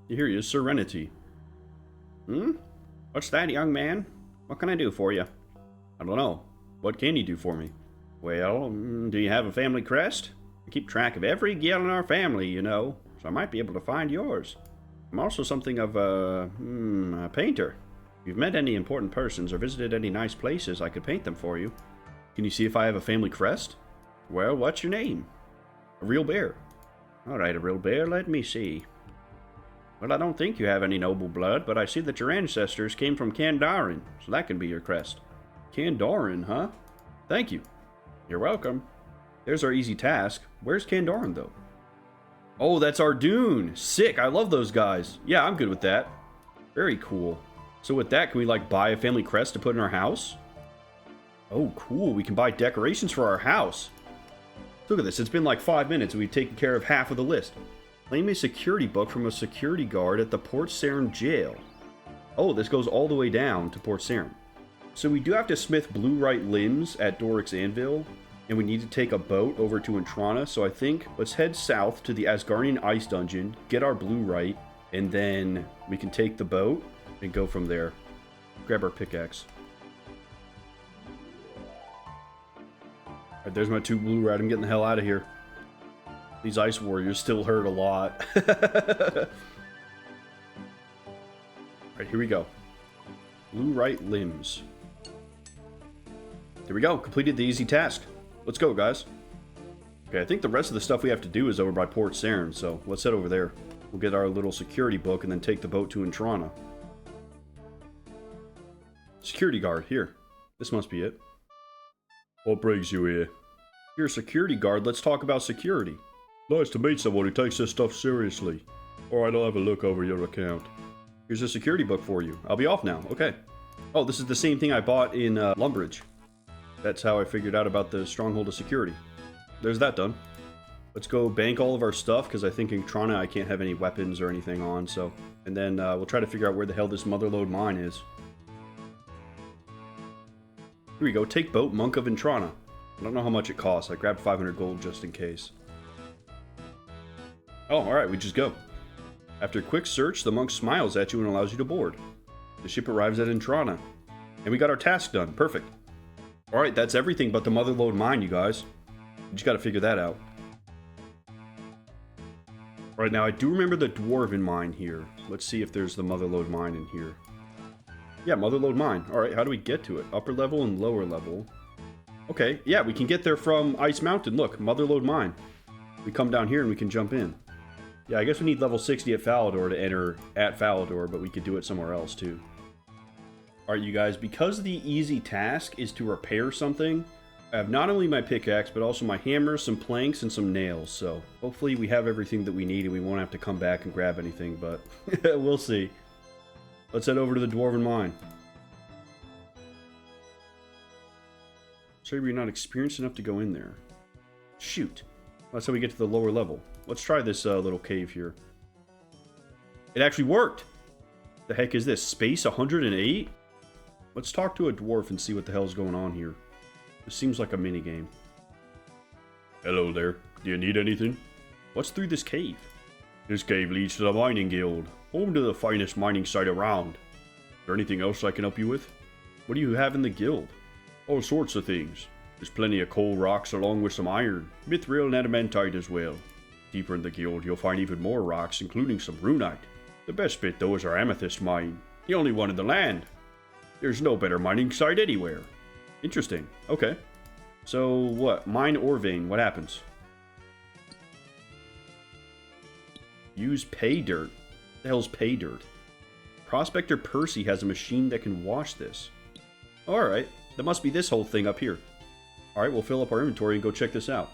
Here he is, Serenity. What's that, young man? What can I do for you? I don't know. What can you do for me? Well, do you have a family crest? I keep track of every Gielinor family, you know, so I might be able to find yours. I'm also something of a painter. If you've met any important persons or visited any nice places, I could paint them for you. Can you see if I have a family crest? Well, what's your name? A real bear. All right, a real bear, let me see. Well, I don't think you have any noble blood, but I see that your ancestors came from Kandarin, so that can be your crest. Kandarin, huh? Thank you. You're welcome. There's our easy task. Where's Kandarin, though? Oh, that's Ardun. Sick. I love those guys. Yeah, I'm good with that. Very cool. So with that, can we, like, buy a family crest to put in our house? Oh, cool. We can buy decorations for our house. Look at this. It's been like 5 minutes and we've taken care of half of the list. Claim a security book from a security guard at the Port Sarim jail. Oh, this goes all the way down to Port Sarim. So we do have to smith blue-right limbs at Doric's Anvil. And we need to take a boat over to Intrana, so I think let's head south to the Asgardian Ice Dungeon, get our blue right, and then we can take the boat and go from there. Grab our pickaxe. Alright, there's my 2 blue right. I'm getting the hell out of here. These ice warriors still hurt a lot. Alright, here we go. Blue right limbs. There we go. Completed the easy task. Let's go, guys. Okay, I think the rest of the stuff we have to do is over by Port Sarim, so let's head over there. We'll get our little security book and then take the boat to Intrana. Security guard, here. This must be it. What brings you here? You're a security guard. Let's talk about security. Nice to meet someone who takes this stuff seriously. Alright, I'll have a look over your account. Here's a security book for you. I'll be off now. Okay. Oh, this is the same thing I bought in Lumbridge. That's how I figured out about the Stronghold of Security. There's that done. Let's go bank all of our stuff, because I think in Trana I can't have any weapons or anything on, so... And then we'll try to figure out where the hell this Motherlode Mine is. Here we go. Take boat, Monk of Intrana. I don't know how much it costs. I grabbed 500 gold just in case. Oh, alright, we just go. After a quick search, the monk smiles at you and allows you to board. The ship arrives at Intrana. And we got our task done. Perfect. Alright, that's everything but the Motherlode Mine, you guys. We just gotta figure that out. Alright, now I do remember the Dwarven Mine here. Let's see if there's the Motherlode Mine in here. Yeah, Motherlode Mine. Alright, how do we get to it? Upper level and lower level. Okay, yeah, we can get there from Ice Mountain. Look, Motherlode Mine. We come down here and we can jump in. Yeah, I guess we need level 60 at Falador to enter at Falador, but we could do it somewhere else too. Alright, you guys, because the easy task is to repair something, I have not only my pickaxe, but also my hammer, some planks, and some nails, so hopefully we have everything that we need and we won't have to come back and grab anything, but we'll see. Let's head over to the Dwarven Mine. Sorry, we're not experienced enough to go in there. Shoot. That's how we get to the lower level. Let's try this little cave here. It actually worked! The heck is this? Space 108? Let's talk to a dwarf and see what the hell's going on here. This seems like a minigame. Hello there. Do you need anything? What's through this cave? This cave leads to the mining guild, home to the finest mining site around. Is there anything else I can help you with? What do you have in the guild? All sorts of things. There's plenty of coal rocks along with some iron, mithril and adamantite as well. Deeper in the guild you'll find even more rocks, including some runite. The best bit though is our amethyst mine, the only one in the land. There's no better mining site anywhere. Interesting. Okay. So what? Mine ore vein. What happens? Use pay dirt. What the hell's pay dirt? Prospector Percy has a machine that can wash this. Alright. That must be this whole thing up here. Alright, we'll fill up our inventory and go check this out.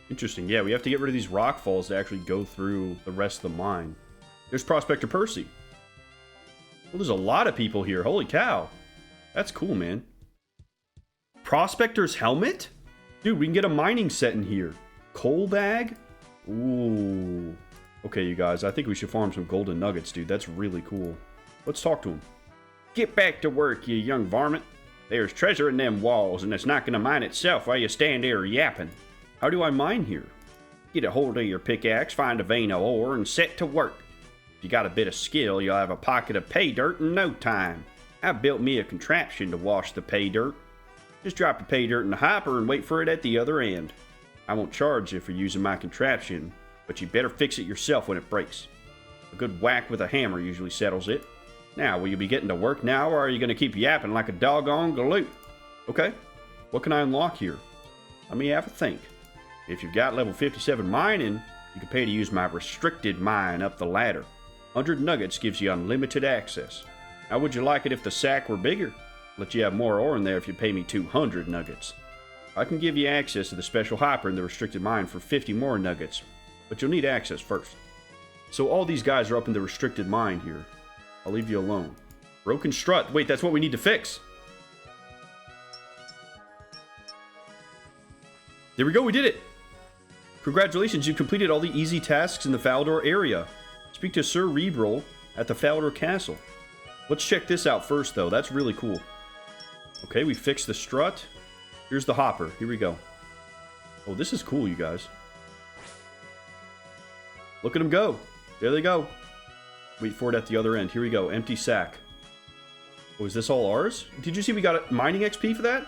Interesting. Yeah, we have to get rid of these rock falls to actually go through the rest of the mine. There's Prospector Percy. Well, there's a lot of people here. Holy cow. That's cool, man. Prospector's helmet? Dude, we can get a mining set in here. Coal bag? Ooh. Okay, you guys. I think we should farm some golden nuggets, dude. That's really cool. Let's talk to him. Get back to work, you young varmint. There's treasure in them walls, and it's not going to mine itself while you stand there yapping. How do I mine here? Get a hold of your pickaxe, find a vein of ore, and set to work. If you got a bit of skill, you'll have a pocket of pay dirt in no time. I built me a contraption to wash the pay dirt. Just drop the pay dirt in the hopper and wait for it at the other end. I won't charge you for using my contraption, but you better fix it yourself when it breaks. A good whack with a hammer usually settles it. Now, will you be getting to work now, or are you going to keep yapping like a doggone galoot? Okay, what can I unlock here? Let me have a think. If you've got level 57 mining, you can pay to use my restricted mine up the ladder. 100 nuggets gives you unlimited access. How would you like it if the sack were bigger? Let you have more ore in there if you pay me 200 nuggets. I can give you access to the special hopper in the restricted mine for 50 more nuggets, but you'll need access first. So all these guys are up in the restricted mine here. I'll leave you alone. Broken strut. Wait, that's what we need to fix. There we go, we did it! Congratulations, you've completed all the easy tasks in the Falador area. Speak to Sir Rebrel at the Falador Castle. Let's check this out first, though. That's really cool. Okay, we fixed the strut. Here's the hopper. Here we go. Oh, this is cool, you guys. Look at them go. There they go. Wait for it at the other end. Here we go. Empty sack. Oh, is this all ours? Did you see we got a mining XP for that?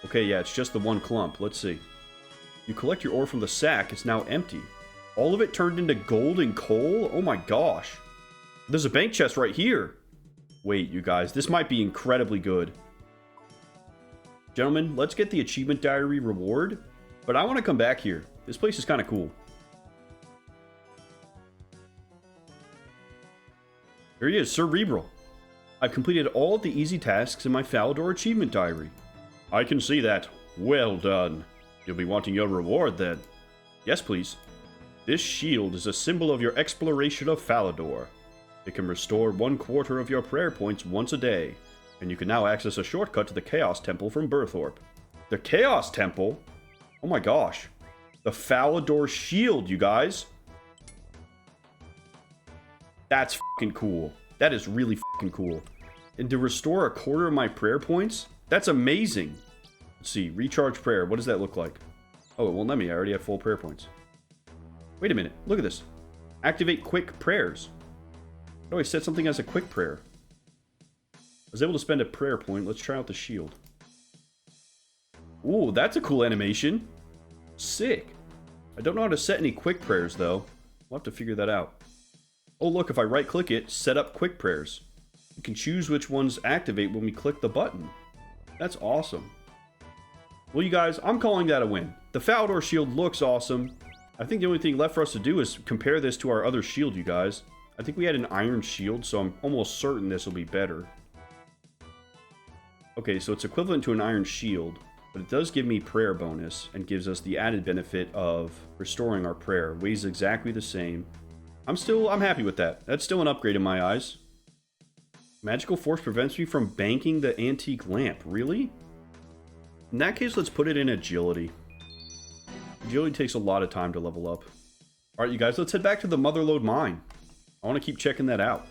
Okay, yeah, it's just the one clump. Let's see. You collect your ore from the sack. It's now empty. All of it turned into gold and coal? Oh my gosh. There's a bank chest right here. Wait, you guys. This might be incredibly good. Gentlemen, let's get the Achievement Diary reward. But I want to come back here. This place is kind of cool. Here he is, Sir Rebrel. I've completed all of the easy tasks in my Falador Achievement Diary. I can see that. Well done. You'll be wanting your reward then. Yes, please. This shield is a symbol of your exploration of Falador. It can restore 1/4 of your prayer points once a day, and you can now access a shortcut to the Chaos Temple from Berthorpe. The Chaos Temple? Oh my gosh. The Falador shield, you guys. That's fucking cool. That is really fucking cool. And to restore 1/4 of my prayer points? That's amazing. Let's see. Recharge prayer. What does that look like? Oh, it won't let me. I already have full prayer points. Wait a minute. Look at this. Activate quick prayers. How do I set something as a quick prayer? I was able to spend a prayer point. Let's try out the shield. Ooh, that's a cool animation. Sick. I don't know how to set any quick prayers, though. We'll have to figure that out. Oh, look, if I right-click it, set up quick prayers. You can choose which ones activate when we click the button. That's awesome. Well, you guys, I'm calling that a win. The Falador shield looks awesome. I think the only thing left for us to do is compare this to our other shield, you guys. I think we had an iron shield, so I'm almost certain this will be better. Okay, so it's equivalent to an iron shield, but it does give me prayer bonus and gives us the added benefit of restoring our prayer. Weighs exactly the same. I'm happy with that. That's still an upgrade in my eyes. Magical force prevents me from banking the antique lamp. Really? In that case, let's put it in agility. Agility takes a lot of time to level up. Alright, you guys, let's head back to the Motherlode Mine. I want to keep checking that out.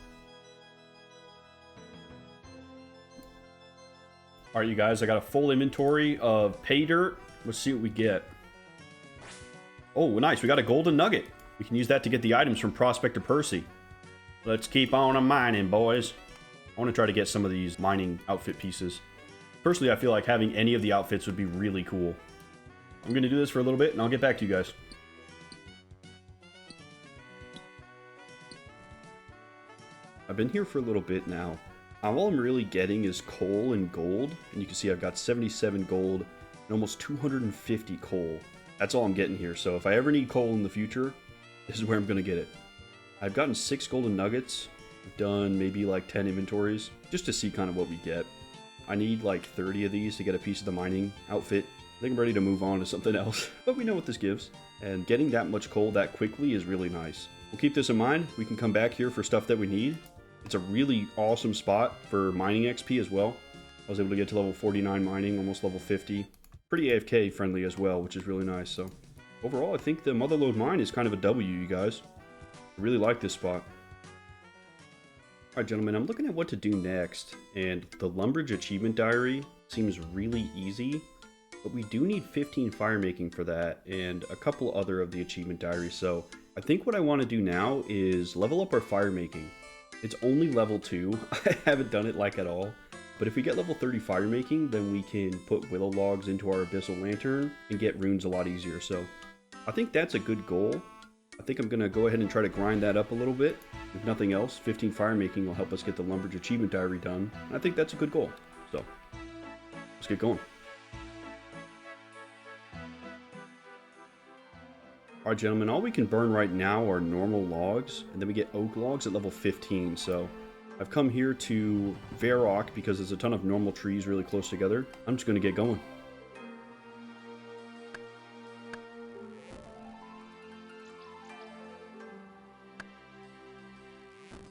Alright, you guys, I got a full inventory of pay dirt. Let's see what we get. Oh, nice. We got a golden nugget. We can use that to get the items from Prospector Percy. Let's keep on mining, boys. I want to try to get some of these mining outfit pieces. Personally, I feel like having any of the outfits would be really cool. I'm going to do this for a little bit, and I'll get back to you guys. I've been here for a little bit now. All I'm really getting is coal and gold. And you can see I've got 77 gold and almost 250 coal. That's all I'm getting here. So if I ever need coal in the future, this is where I'm going to get it. I've gotten 6 golden nuggets. I've done maybe like 10 inventories just to see kind of what we get. I need like 30 of these to get a piece of the mining outfit. I think I'm ready to move on to something else. But we know what this gives. And getting that much coal that quickly is really nice. We'll keep this in mind. We can come back here for stuff that we need. It's a really awesome spot for mining XP as well. I was able to get to level 49 mining, almost level 50. Pretty AFK friendly as well, which is really nice. So overall, I think the Motherlode Mine is kind of a W, you guys. I really like this spot. Alright, gentlemen, I'm looking at what to do next. And the Lumbridge Achievement Diary seems really easy. But we do need 15 firemaking for that and a couple other of the achievement diaries. So I think what I want to do now is level up our firemaking. It's only level 2. I haven't done it like at all. But if we get level 30 firemaking, then we can put willow logs into our abyssal lantern and get runes a lot easier. So I think that's a good goal. I think I'm going to go ahead and try to grind that up a little bit. If nothing else, 15 firemaking will help us get the Lumbridge Achievement Diary done. And I think that's a good goal. So let's get going. Alright, gentlemen, all we can burn right now are normal logs, and then we get oak logs at level 15, so I've come here to Varrock because there's a ton of normal trees really close together. I'm just going to get going.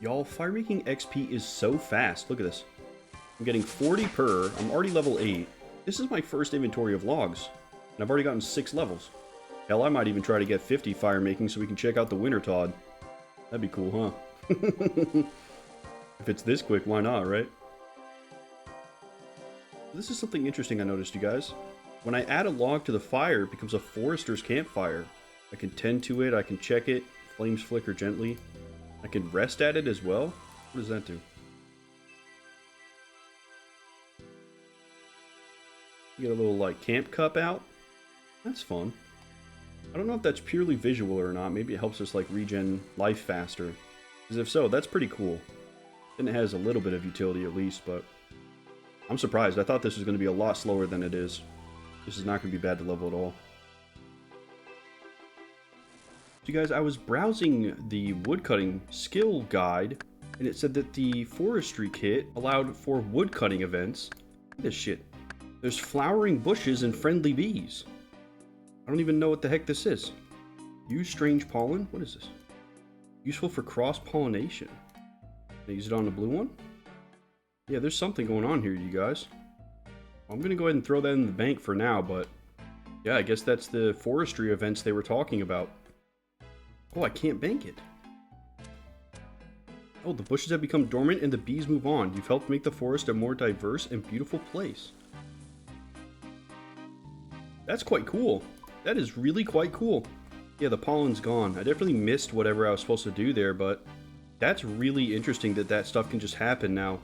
Y'all, firemaking XP is so fast. Look at this. I'm getting 40 per. I'm already level 8. This is my first inventory of logs, and I've already gotten 6 levels. Hell, I might even try to get 50 firemaking so we can check out the Wintertodt. That'd be cool, huh? If it's this quick, why not, right? This is something interesting I noticed, you guys. When I add a log to the fire, it becomes a forester's campfire. I can tend to it, I can check it, flames flicker gently. I can rest at it as well. What does that do? You get a little, like, camp cup out. That's fun. I don't know if that's purely visual or not. Maybe it helps us, like, regen life faster. Because if so, that's pretty cool. And it has a little bit of utility at least, but I'm surprised. I thought this was going to be a lot slower than it is. This is not going to be bad to level at all. So you guys, I was browsing the woodcutting skill guide, And it said that the forestry kit allowed for wood cutting events. Look at this shit. There's flowering bushes and friendly bees. I don't even know what the heck this is. Use strange pollen? What is this? Useful for cross-pollination. Can I use it on the blue one? Yeah, there's something going on here, you guys. I'm gonna go ahead and throw that in the bank for now, but yeah, I guess that's the forestry events they were talking about. Oh, I can't bank it. Oh, the bushes have become dormant and the bees move on. You've helped make the forest a more diverse and beautiful place. That's quite cool. That is really quite cool. Yeah, the pollen's gone. I definitely missed whatever I was supposed to do there, but that's really interesting that that stuff can just happen now.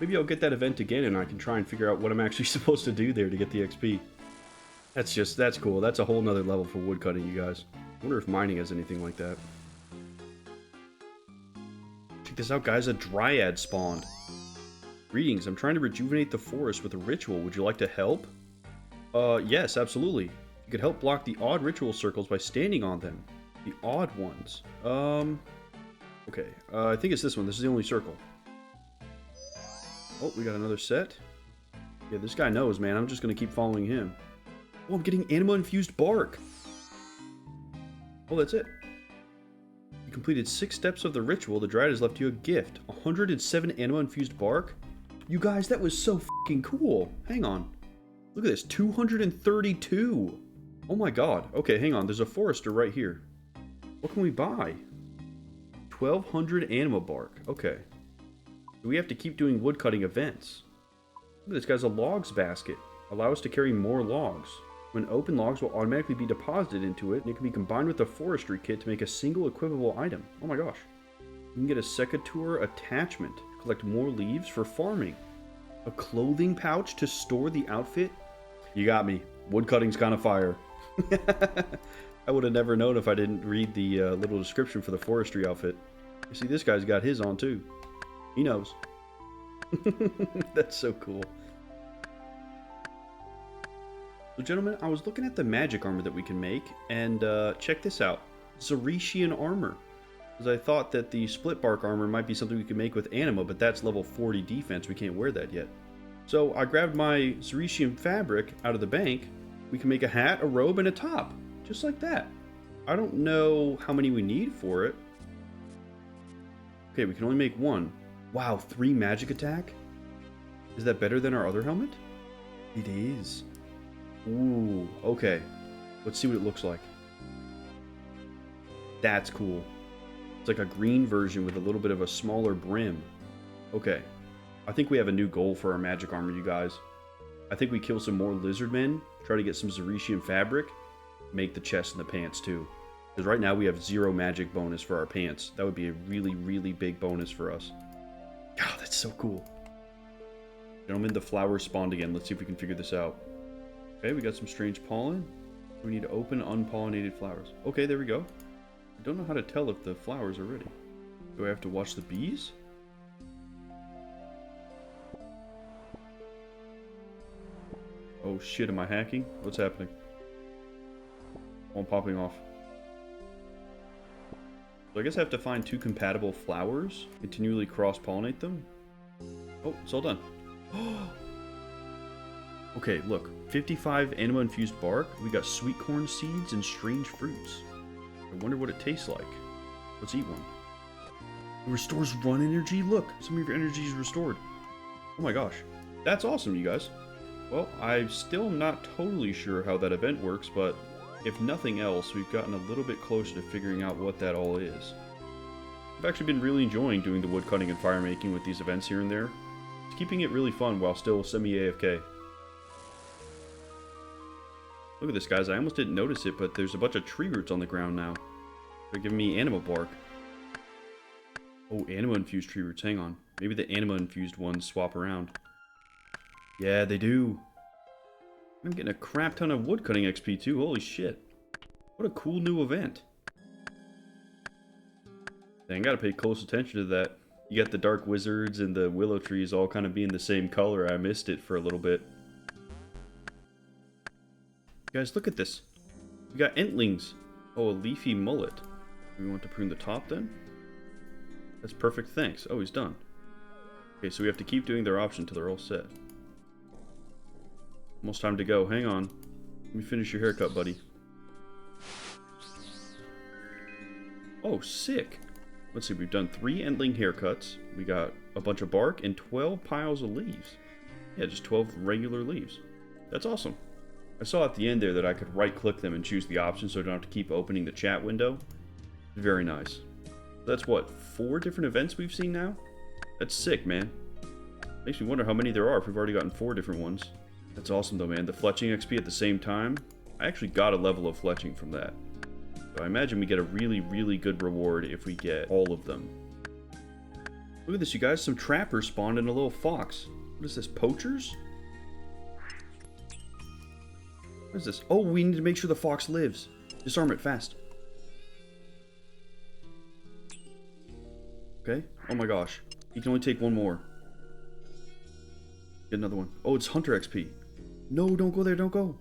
Maybe I'll get that event again and I can try and figure out what I'm actually supposed to do there to get the XP. That's cool. That's a whole nother level for woodcutting, you guys. I wonder if mining has anything like that. Check this out, guys. A dryad spawned. Greetings. I'm trying to rejuvenate the forest with a ritual. Would you like to help? Yes, absolutely. You could help block the odd ritual circles by standing on them. The odd ones. Okay. I think it's this one. This is the only circle. Oh, we got another set. Yeah, this guy knows, man. I'm just gonna keep following him. Oh, I'm getting anima-infused bark. Oh, that's it. You completed 6 steps of the ritual. The dryad has left you a gift. 107 anima-infused bark? You guys, that was so f***ing cool. Hang on. Look at this. 232. Oh my god. Okay, hang on. There's a forester right here. What can we buy? 1,200 anima bark. Okay. We have to keep doing woodcutting events. Look at this guy's a logs basket. Allow us to carry more logs. When open, logs will automatically be deposited into it, and it can be combined with the forestry kit to make a single equipable item. Oh my gosh. You can get a secateur attachment to collect more leaves for farming. A clothing pouch to store the outfit. You got me. Woodcutting's kind of fire. I would have never known if I didn't read the little description for the forestry outfit. You see, this guy's got his on too. He knows. That's so cool. So gentlemen, I was looking at the magic armor that we can make, and check this out. Xeretian armor. Because I thought that the split bark armor might be something we could make with anima, but that's level 40 defense. We can't wear that yet. So I grabbed my Xeretian fabric out of the bank. We can make a hat, a robe, and a top. Just like that. I don't know how many we need for it. Okay, we can only make one. Wow, 3 magic attack? Is that better than our other helmet? It is. Ooh, okay. Let's see what it looks like. That's cool. It's like a green version with a little bit of a smaller brim. Okay. I think we have a new goal for our magic armor, you guys. I think we kill some more lizardmen, try to get some Xeretian fabric, make the chest and the pants too. Because right now we have 0 magic bonus for our pants. That would be a really, really big bonus for us. God, that's so cool. Gentlemen, the flowers spawned again. Let's see if we can figure this out. Okay, we got some strange pollen. We need to open unpollinated flowers. Okay, there we go. I don't know how to tell if the flowers are ready. Do I have to watch the bees? Oh shit, am I hacking? What's happening? Oh, I'm popping off. So I guess I have to find 2 compatible flowers, continually cross-pollinate them. Oh, it's all done. Okay, look. 55 anima-infused bark. We got sweet corn seeds and strange fruits. I wonder what it tastes like. Let's eat one. It restores run energy. Look, some of your energy is restored. Oh my gosh. That's awesome, you guys. Well, I'm still not totally sure how that event works, but if nothing else, we've gotten a little bit closer to figuring out what that all is. I've actually been really enjoying doing the woodcutting and firemaking with these events here and there. It's keeping it really fun while still semi-AFK. Look at this, guys. I almost didn't notice it, but there's a bunch of tree roots on the ground now. They're giving me anima bark. Oh, anima-infused tree roots. Hang on. Maybe the anima-infused ones swap around. Yeah, they do. I'm getting a crap ton of woodcutting XP too. Holy shit. What a cool new event. Dang, gotta pay close attention to that. You got the dark wizards and the willow trees all kind of being the same color. I missed it for a little bit. Guys, look at this. We got entlings. Oh, a leafy mullet. We want to prune the top then? That's perfect, thanks. Oh, he's done. Okay, so we have to keep doing their option till they're all set. Almost time to go. Hang on. Let me finish your haircut, buddy. Oh, sick. Let's see, we've done 3 endling haircuts. We got a bunch of bark and 12 piles of leaves. Yeah, just 12 regular leaves. That's awesome. I saw at the end there that I could right-click them and choose the option so I don't have to keep opening the chat window. Very nice. That's what, 4 different events we've seen now? That's sick, man. Makes me wonder how many there are if we've already gotten 4 different ones. That's awesome though, man. The fletching XP at the same time. I actually got a level of fletching from that. So I imagine we get a really, really good reward if we get all of them. Look at this, you guys. Some trappers spawned in a little fox. What is this, poachers? What is this? Oh, we need to make sure the fox lives. Disarm it fast. Okay. Oh my gosh. You can only take 1 more. Get another one. Oh, it's Hunter XP. No, don't go there, don't go.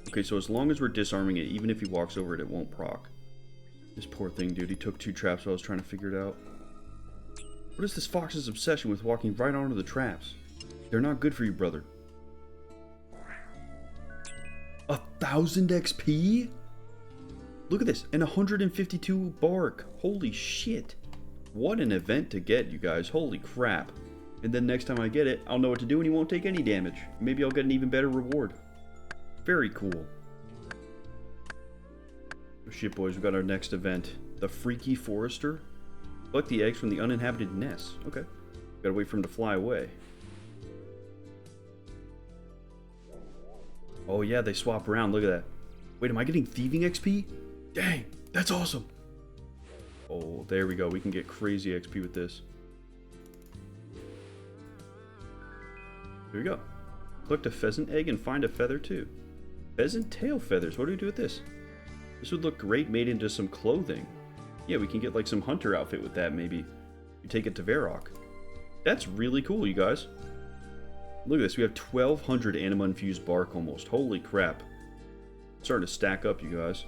Okay, so as long as we're disarming it, even if he walks over it, it won't proc. This poor thing, dude. He took 2 traps while I was trying to figure it out. What is this fox's obsession with walking right onto the traps? They're not good for you, brother. 1,000 XP? Look at this. And 152 bark. Holy shit. What an event to get, you guys. Holy crap. And then next time I get it, I'll know what to do and he won't take any damage. Maybe I'll get an even better reward. Very cool. Oh shit, boys. We got our next event. The Freaky Forester. Collect the eggs from the uninhabited nests. Okay. Gotta wait for him to fly away. Oh yeah, they swap around. Look at that. Wait, am I getting thieving XP? Dang, that's awesome. Oh, there we go. We can get crazy XP with this. Here we go. Collect a pheasant egg and find a feather too. Pheasant tail feathers. What do we do with this? This would look great made into some clothing. Yeah, we can get like some hunter outfit with that maybe. You take it to Varrock. That's really cool, you guys. Look at this. We have 1,200 anima infused bark almost. Holy crap. It's starting to stack up, you guys.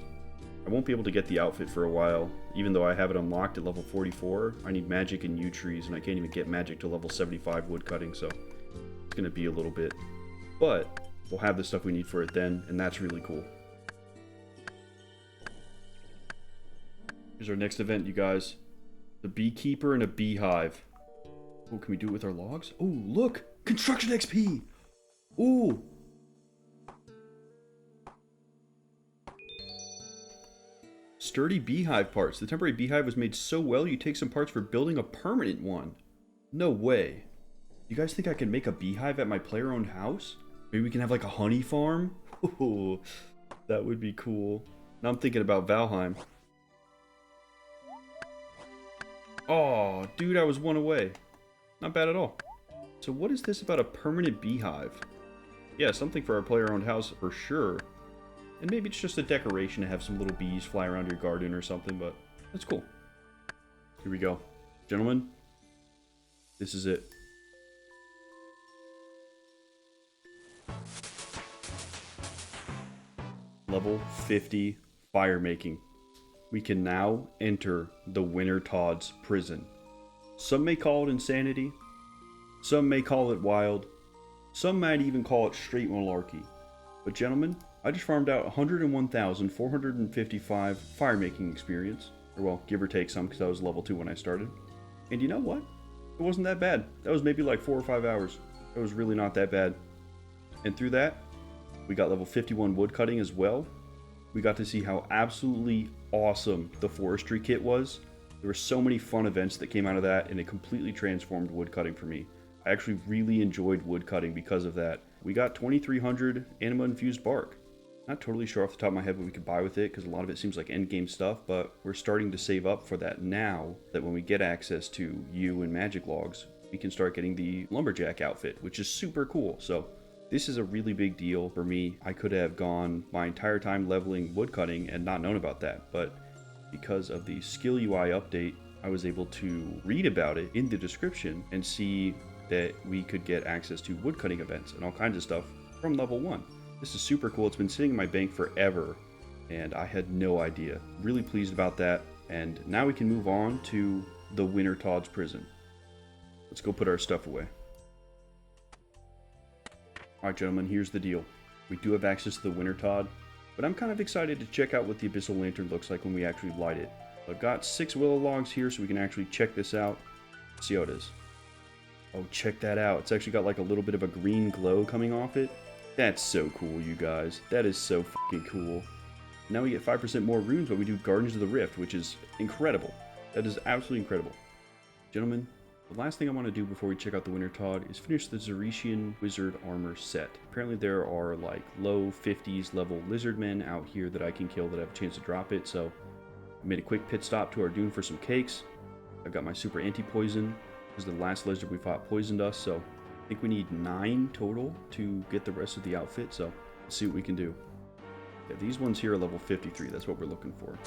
I won't be able to get the outfit for a while. Even though I have it unlocked at level 44, I need magic and yew trees, and I can't even get magic to level 75 wood cutting, so it's going to be a little bit. But we'll have the stuff we need for it then, and that's really cool. Here's our next event, you guys. The beekeeper and a beehive. Oh, can we do it with our logs? Oh, look! Construction XP! Ooh! Sturdy beehive parts. The temporary beehive was made so well you take some parts for building a permanent one. No way. You guys think I can make a beehive at my player-owned house? Maybe we can have like a honey farm? Ooh, that would be cool. Now I'm thinking about Valheim. Oh, dude, I was 1 away. Not bad at all. So what is this about a permanent beehive? Yeah, something for our player-owned house for sure. And maybe it's just a decoration to have some little bees fly around your garden or something, but that's cool. Here we go. Gentlemen, this is it. Level 50 Firemaking. We can now enter the Wintertodt prison. Some may call it insanity. Some may call it wild. Some might even call it straight malarkey. But gentlemen, I just farmed out 101,455 firemaking experience. Or well, give or take some, because I was level 2 when I started. And you know what? It wasn't that bad. That was maybe like 4 or 5 hours. It was really not that bad. And through that, we got level 51 woodcutting as well. We got to see how absolutely awesome the forestry kit was. There were so many fun events that came out of that, and it completely transformed woodcutting for me. I actually really enjoyed woodcutting because of that. We got 2,300 anima infused bark. Not totally sure off the top of my head what we could buy with it, because a lot of it seems like endgame stuff, but we're starting to save up for that now, that when we get access to yew and magic logs, we can start getting the lumberjack outfit, which is super cool. So this is a really big deal for me. I could have gone my entire time leveling woodcutting and not known about that, but because of the skill UI update, I was able to read about it in the description and see that we could get access to woodcutting events and all kinds of stuff from level 1. This is super cool. It's been sitting in my bank forever, and I had no idea. Really pleased about that, and now we can move on to the Wintertodt prison. Let's go put our stuff away. Alright, gentlemen, here's the deal. We do have access to the Wintertodt, but I'm kind of excited to check out what the Abyssal Lantern looks like when we actually light it. I've got 6 willow logs here so we can actually check this out. See how it is. Oh, check that out. It's actually got like a little bit of a green glow coming off it. That's so cool, you guys. That is so fucking cool. Now we get 5% more runes, but we do Guardians of the Rift, which is incredible. That is absolutely incredible. Gentlemen, the last thing I want to do before we check out the Wintertodt is finish the Zeretian Wizard Armor set. Apparently there are like low 50s level lizardmen out here that I can kill that have a chance to drop it, so I made a quick pit stop to our dune for some cakes. I've got my super anti-poison, because the last lizard we fought poisoned us, so I think we need 9 total to get the rest of the outfit, so let's see what we can do. Yeah, these ones here are level 53, that's what we're looking for.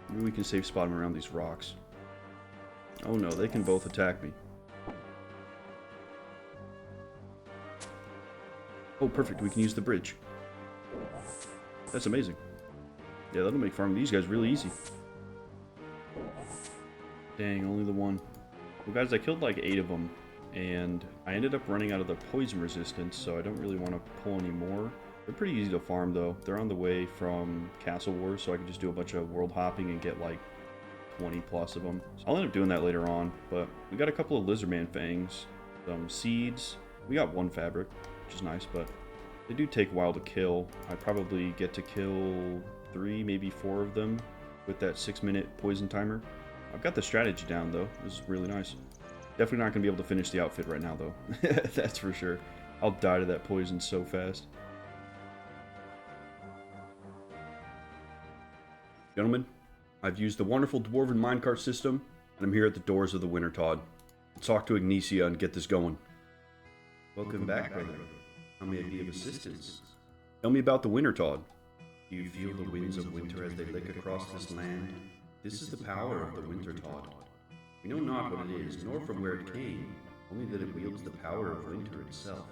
Maybe we can safe spot them around these rocks. Oh no, they can both attack me. Oh, perfect, we can use the bridge. That's amazing. Yeah, that'll make farming these guys really easy. Dang, only the one. Well, guys, I killed like 8 of them, and I ended up running out of the poison resistance, so I don't really want to pull any more. They're pretty easy to farm, though. They're on the way from Castle Wars, so I can just do a bunch of world hopping and get like 20 plus of them. So I'll end up doing that later on, but we got a couple of lizardman fangs, some seeds. We got 1 fabric, which is nice, but they do take a while to kill. I probably get to kill 3, maybe 4 of them with that 6-minute poison timer. I've got the strategy down, though. This is really nice. Definitely not going to be able to finish the outfit right now, though. That's for sure. I'll die to that poison so fast. Gentlemen, I've used the wonderful Dwarven minecart system, and I'm here at the doors of the Wintertodt. Let's talk to Ignicia and get this going. Welcome back, brother. How may I be of assistance? Tell me about the Wintertodt. Do you feel the winds of winter as they lick across this land? This is the power of the Wintertodt. We know not what it is, nor from where it came, only that it wields the power of winter itself.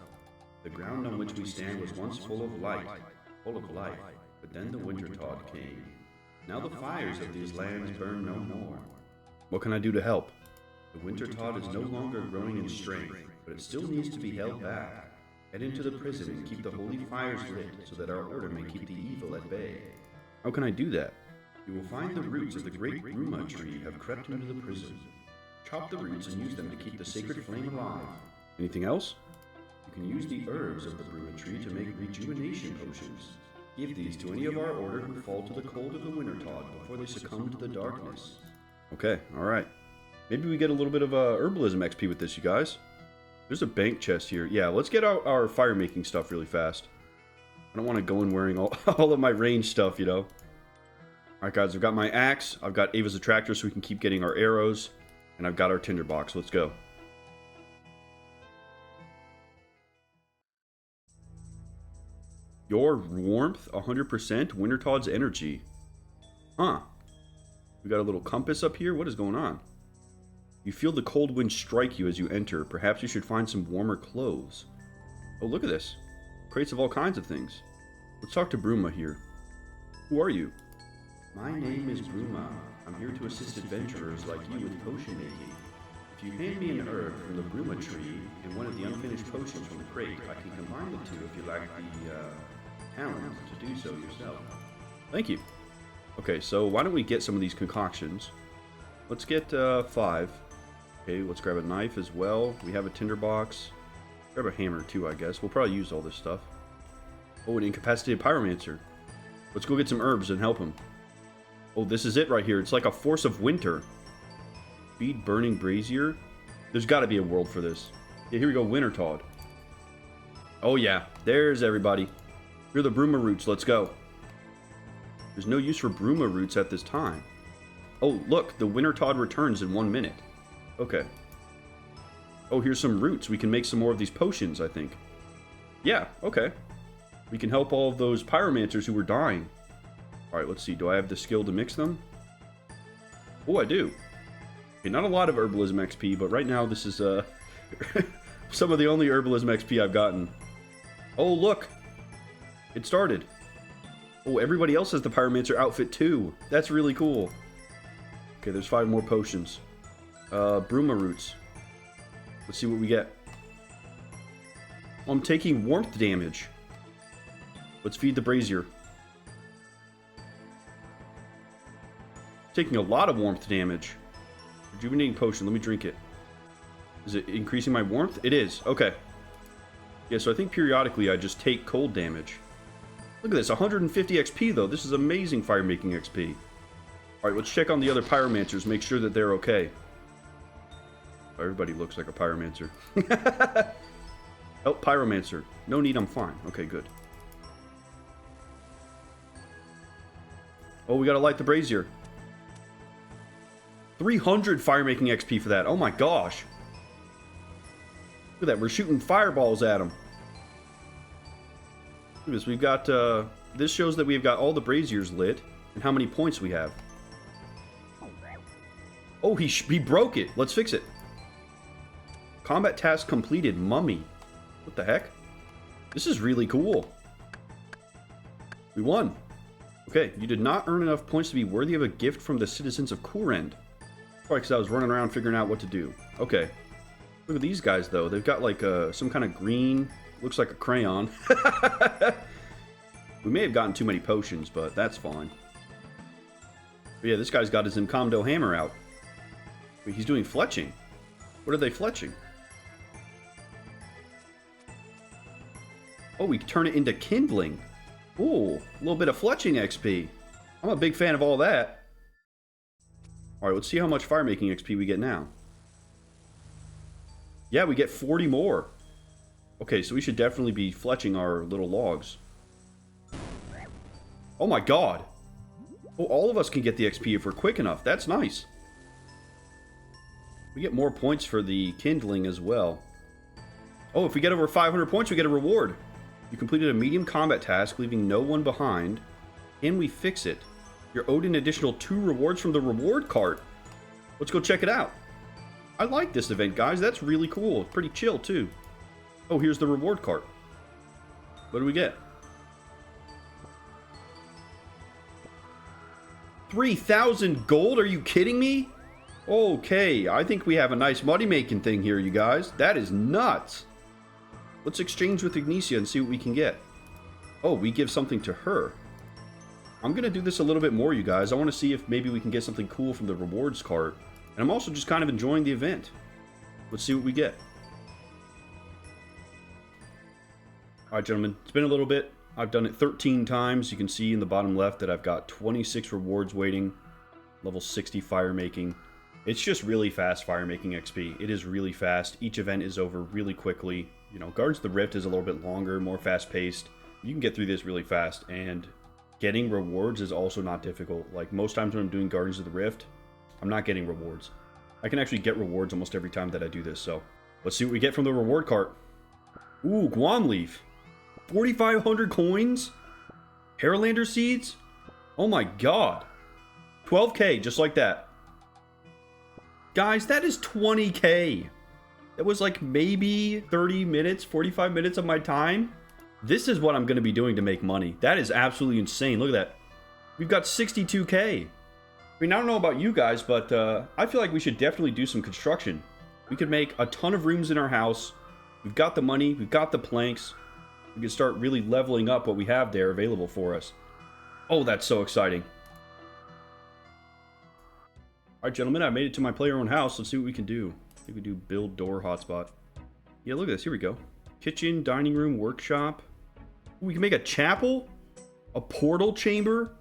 The ground on which we stand was once full of light, full of life, but then the Wintertodt came. Now the fires of these lands burn no more. What can I do to help? The Wintertodt is no longer growing in strength, but it still needs to be held back. Head into the prison and keep the holy fires lit, so that our order may keep the evil at bay. How can I do that? You will find the roots of the great Bruma tree have crept into the prison. Chop the roots and use them to keep the sacred flame alive. Anything else? You can use the herbs of the Bruma tree to make rejuvenation potions. Give these to any of our order who fall to the cold of the Wintertodt before they succumb to the darkness. Okay, alright. Maybe we get a little bit of herbalism XP with this, you guys. There's a bank chest here. Yeah, let's get out our firemaking stuff really fast. I don't want to go in wearing all of my range stuff, you know. Alright guys, I've got my axe, I've got Ava's attractor so we can keep getting our arrows, and I've got our tinderbox. Let's go. Your warmth, 100%, Wintertodd's energy. Huh. We got a little compass up here. What is going on? You feel the cold wind strike you as you enter. Perhaps you should find some warmer clothes. Oh, look at this. Crates of all kinds of things. Let's talk to Bruma here. Who are you? My name is Bruma. I'm here to assist adventurers like you with potion making. If you hand me an herb from the Bruma tree and one of the unfinished potions from the crate, I can combine the two if you lack the talent to do so yourself. Thank you. Okay, so why don't we get some of these concoctions? Let's get 5. Okay, let's grab a knife as well. We have a tinderbox. Grab a hammer too, I guess. We'll probably use all this stuff. Oh, an incapacitated pyromancer. Let's go get some herbs and help him. Oh, this is it right here. It's like a force of winter. Feed burning brazier. There's got to be a world for this. Yeah, here we go, Wintertodt. Oh yeah, there's everybody. Here are the Bruma roots. Let's go. There's no use for Bruma roots at this time. Oh, look, the Wintertodt returns in 1 minute. Okay. Oh, here's some roots. We can make some more of these potions, I think. Yeah, okay. We can help all of those pyromancers who were dying. Alright, let's see. Do I have the skill to mix them? Oh, I do. Okay, not a lot of herbalism XP, but right now this is some of the only herbalism XP I've gotten. Oh, look! It started. Oh, everybody else has the Pyromancer outfit too. That's really cool. Okay, there's 5 more potions. Bruma roots. Let's see what we get. Oh, I'm taking warmth damage. Let's feed the brazier. Taking a lot of warmth damage. Rejuvenating potion. Let me drink it. Is it increasing my warmth? It is. Okay. Yeah, so I think periodically I just take cold damage. Look at this. 150 XP, though. This is amazing firemaking XP. Alright, let's check on the other pyromancers. Make sure that they're okay. Oh, everybody looks like a pyromancer. Oh, pyromancer. No need, I'm fine. Okay, good. Oh, we gotta light the brazier. 300 firemaking XP for that. Oh my gosh. Look at that. We're shooting fireballs at them. Look at this. We've got, this shows that we've got all the braziers lit and how many points we have. Oh, he broke it. Let's fix it. Combat task completed. Mummy. What the heck? This is really cool. We won. Okay, you did not earn enough points to be worthy of a gift from the citizens of Kourend. Probably because I was running around figuring out what to do. Okay. Look at these guys, though. They've got, like, some kind of green... Looks like a crayon. We may have gotten too many potions, but that's fine. But yeah, this guy's got his Incomdo hammer out. Wait, he's doing fletching. What are they fletching? Oh, we turn it into kindling. Ooh, a little bit of fletching XP. I'm a big fan of all that. Alright, let's see how much firemaking XP we get now. Yeah, we get 40 more. Okay, so we should definitely be fletching our little logs. Oh my god. Oh, all of us can get the XP if we're quick enough. That's nice. We get more points for the kindling as well. Oh, if we get over 500 points, we get a reward. You completed a medium combat task, leaving no one behind. Can we fix it? You're owed an additional 2 rewards from the reward cart. Let's go check it out. I like this event, guys. That's really cool. Pretty chill, too. Oh, here's the reward cart. What do we get? 3,000 gold? Are you kidding me? Okay, I think we have a nice money-making thing here, you guys. That is nuts. Let's exchange with Ignicia and see what we can get. Oh, we give something to her. I'm going to do this a little bit more, you guys. I want to see if maybe we can get something cool from the rewards cart. And I'm also just kind of enjoying the event. Let's see what we get. Alright, gentlemen. It's been a little bit. I've done it 13 times. You can see in the bottom left that I've got 26 rewards waiting. Level 60 firemaking. It's just really fast firemaking XP. It is really fast. Each event is over really quickly. You know, Gardens of the Rift is a little bit longer, more fast-paced. You can get through this really fast, and getting rewards is also not difficult. Like, most times when I'm doing Gardens of the Rift, I'm not getting rewards. I can actually get rewards almost every time that I do this, so let's see what we get from the reward cart. Ooh, Guam Leaf. 4,500 coins? Haralander Seeds? Oh my god. 12k, just like that. Guys, that is 20k. That was like maybe 30 minutes, 45 minutes of my time. This is what I'm going to be doing to make money. That is absolutely insane. Look at that. We've got 62k. I mean, I don't know about you guys, but I feel like we should definitely do some construction. We could make a ton of rooms in our house. We've got the money. We've got the planks. We can start really leveling up what we have there available for us. Oh, that's so exciting. Alright, gentlemen, I made it to my player-owned house. Let's see what we can do. I think we do build door hotspot. Yeah, look at this. Here we go. Kitchen, dining room, workshop. We can make a chapel? A portal chamber?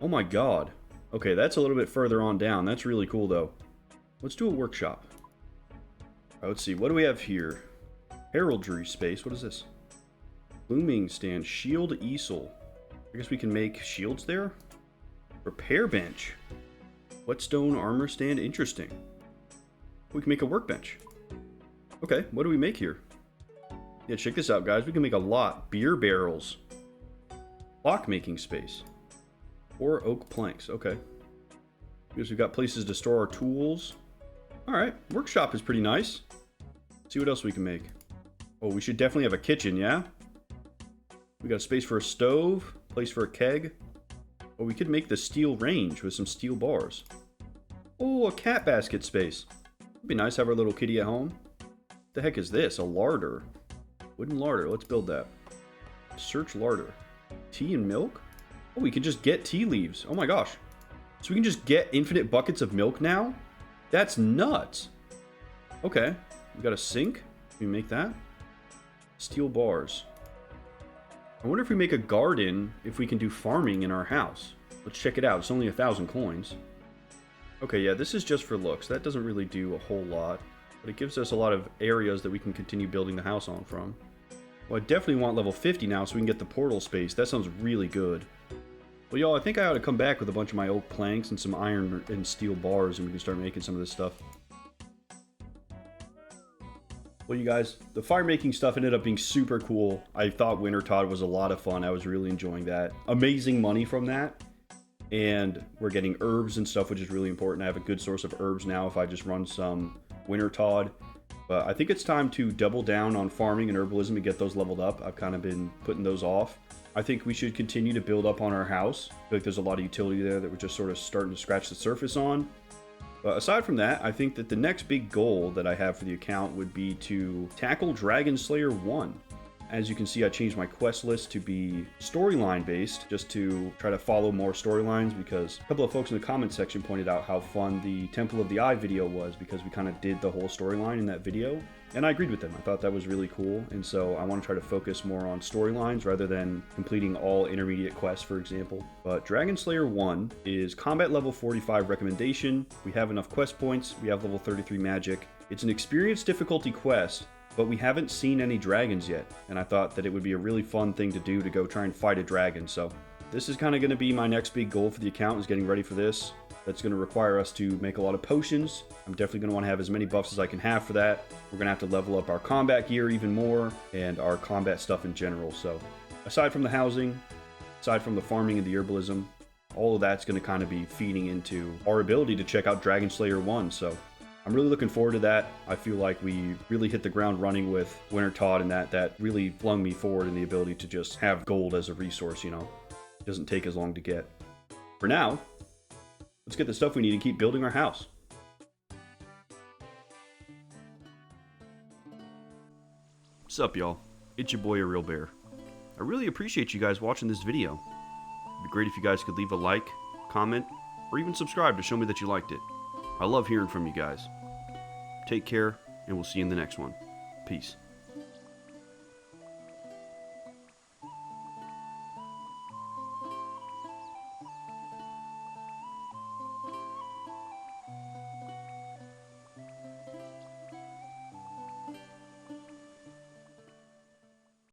Oh my god. Okay, that's a little bit further on down. That's really cool, though. Let's do a workshop. Right, let's see. What do we have here? Heraldry space. What is this? Looming stand. Shield easel. I guess we can make shields there? Repair bench. Whetstone armor stand. Interesting. We can make a workbench. Okay, what do we make here? Yeah, check this out, guys. We can make a lot. Beer barrels. Clock making space. Or oak planks. Okay. Because we've got places to store our tools. Alright, workshop is pretty nice. Let's see what else we can make. Oh, we should definitely have a kitchen, yeah? We got a space for a stove. Place for a keg. Or we could make the steel range with some steel bars. Oh, a cat basket space. It'd be nice to have our little kitty at home. What the heck is this? A larder. Wooden larder. Let's build that. Search larder. Tea and milk? Oh, we can just get tea leaves. Oh my gosh. So we can just get infinite buckets of milk now? That's nuts. Okay. We got a sink. Can we make that? Steel bars. I wonder if we make a garden, if we can do farming in our house. Let's check it out. It's only 1,000 coins. Okay, yeah, this is just for looks. That doesn't really do a whole lot. But it gives us a lot of areas that we can continue building the house on from. Well, I definitely want level 50 now so we can get the portal space. That sounds really good. Well, y'all, I think I ought to come back with a bunch of my oak planks and some iron and steel bars, and we can start making some of this stuff. Well, you guys, the firemaking stuff ended up being super cool. I thought Wintertodt was a lot of fun. I was really enjoying that. Amazing money from that. And we're getting herbs and stuff, which is really important. I have a good source of herbs now if I just run some Wintertodt. But I think it's time to double down on farming and herbalism and get those leveled up. I've kind of been putting those off. I think we should continue to build up on our house. I feel like there's a lot of utility there that we're just sort of starting to scratch the surface on. But aside from that, I think that the next big goal that I have for the account would be to tackle Dragon Slayer 1. As you can see, I changed my quest list to be storyline based, just to try to follow more storylines, because a couple of folks in the comment section pointed out how fun the Temple of the Eye video was, because we kind of did the whole storyline in that video. And I agreed with them. I thought that was really cool, and so I want to try to focus more on storylines rather than completing all intermediate quests, for example. But Dragon Slayer 1 is combat level 45 recommendation. We have enough quest points. We have level 33 magic. It's an experience difficulty quest, but we haven't seen any dragons yet, and I thought that it would be a really fun thing to do to go try and fight a dragon. So this is kind of going to be my next big goal for the account, is getting ready for this. That's going to require us to make a lot of potions. I'm definitely going to want to have as many buffs as I can have for that. We're going to have to level up our combat gear even more, and our combat stuff in general. So aside from the housing, aside from the farming and the herbalism, all of that's going to kind of be feeding into our ability to check out Dragon Slayer 1. So I'm really looking forward to that. I feel like we really hit the ground running with Wintertodt, and that really flung me forward in the ability to just have gold as a resource, you know. It doesn't take as long to get. For now, let's get the stuff we need and keep building our house. What's up, y'all? It's your boy, A Real Bear. I really appreciate you guys watching this video. It'd be great if you guys could leave a like, comment, or even subscribe to show me that you liked it. I love hearing from you guys. Take care, and we'll see you in the next one. Peace.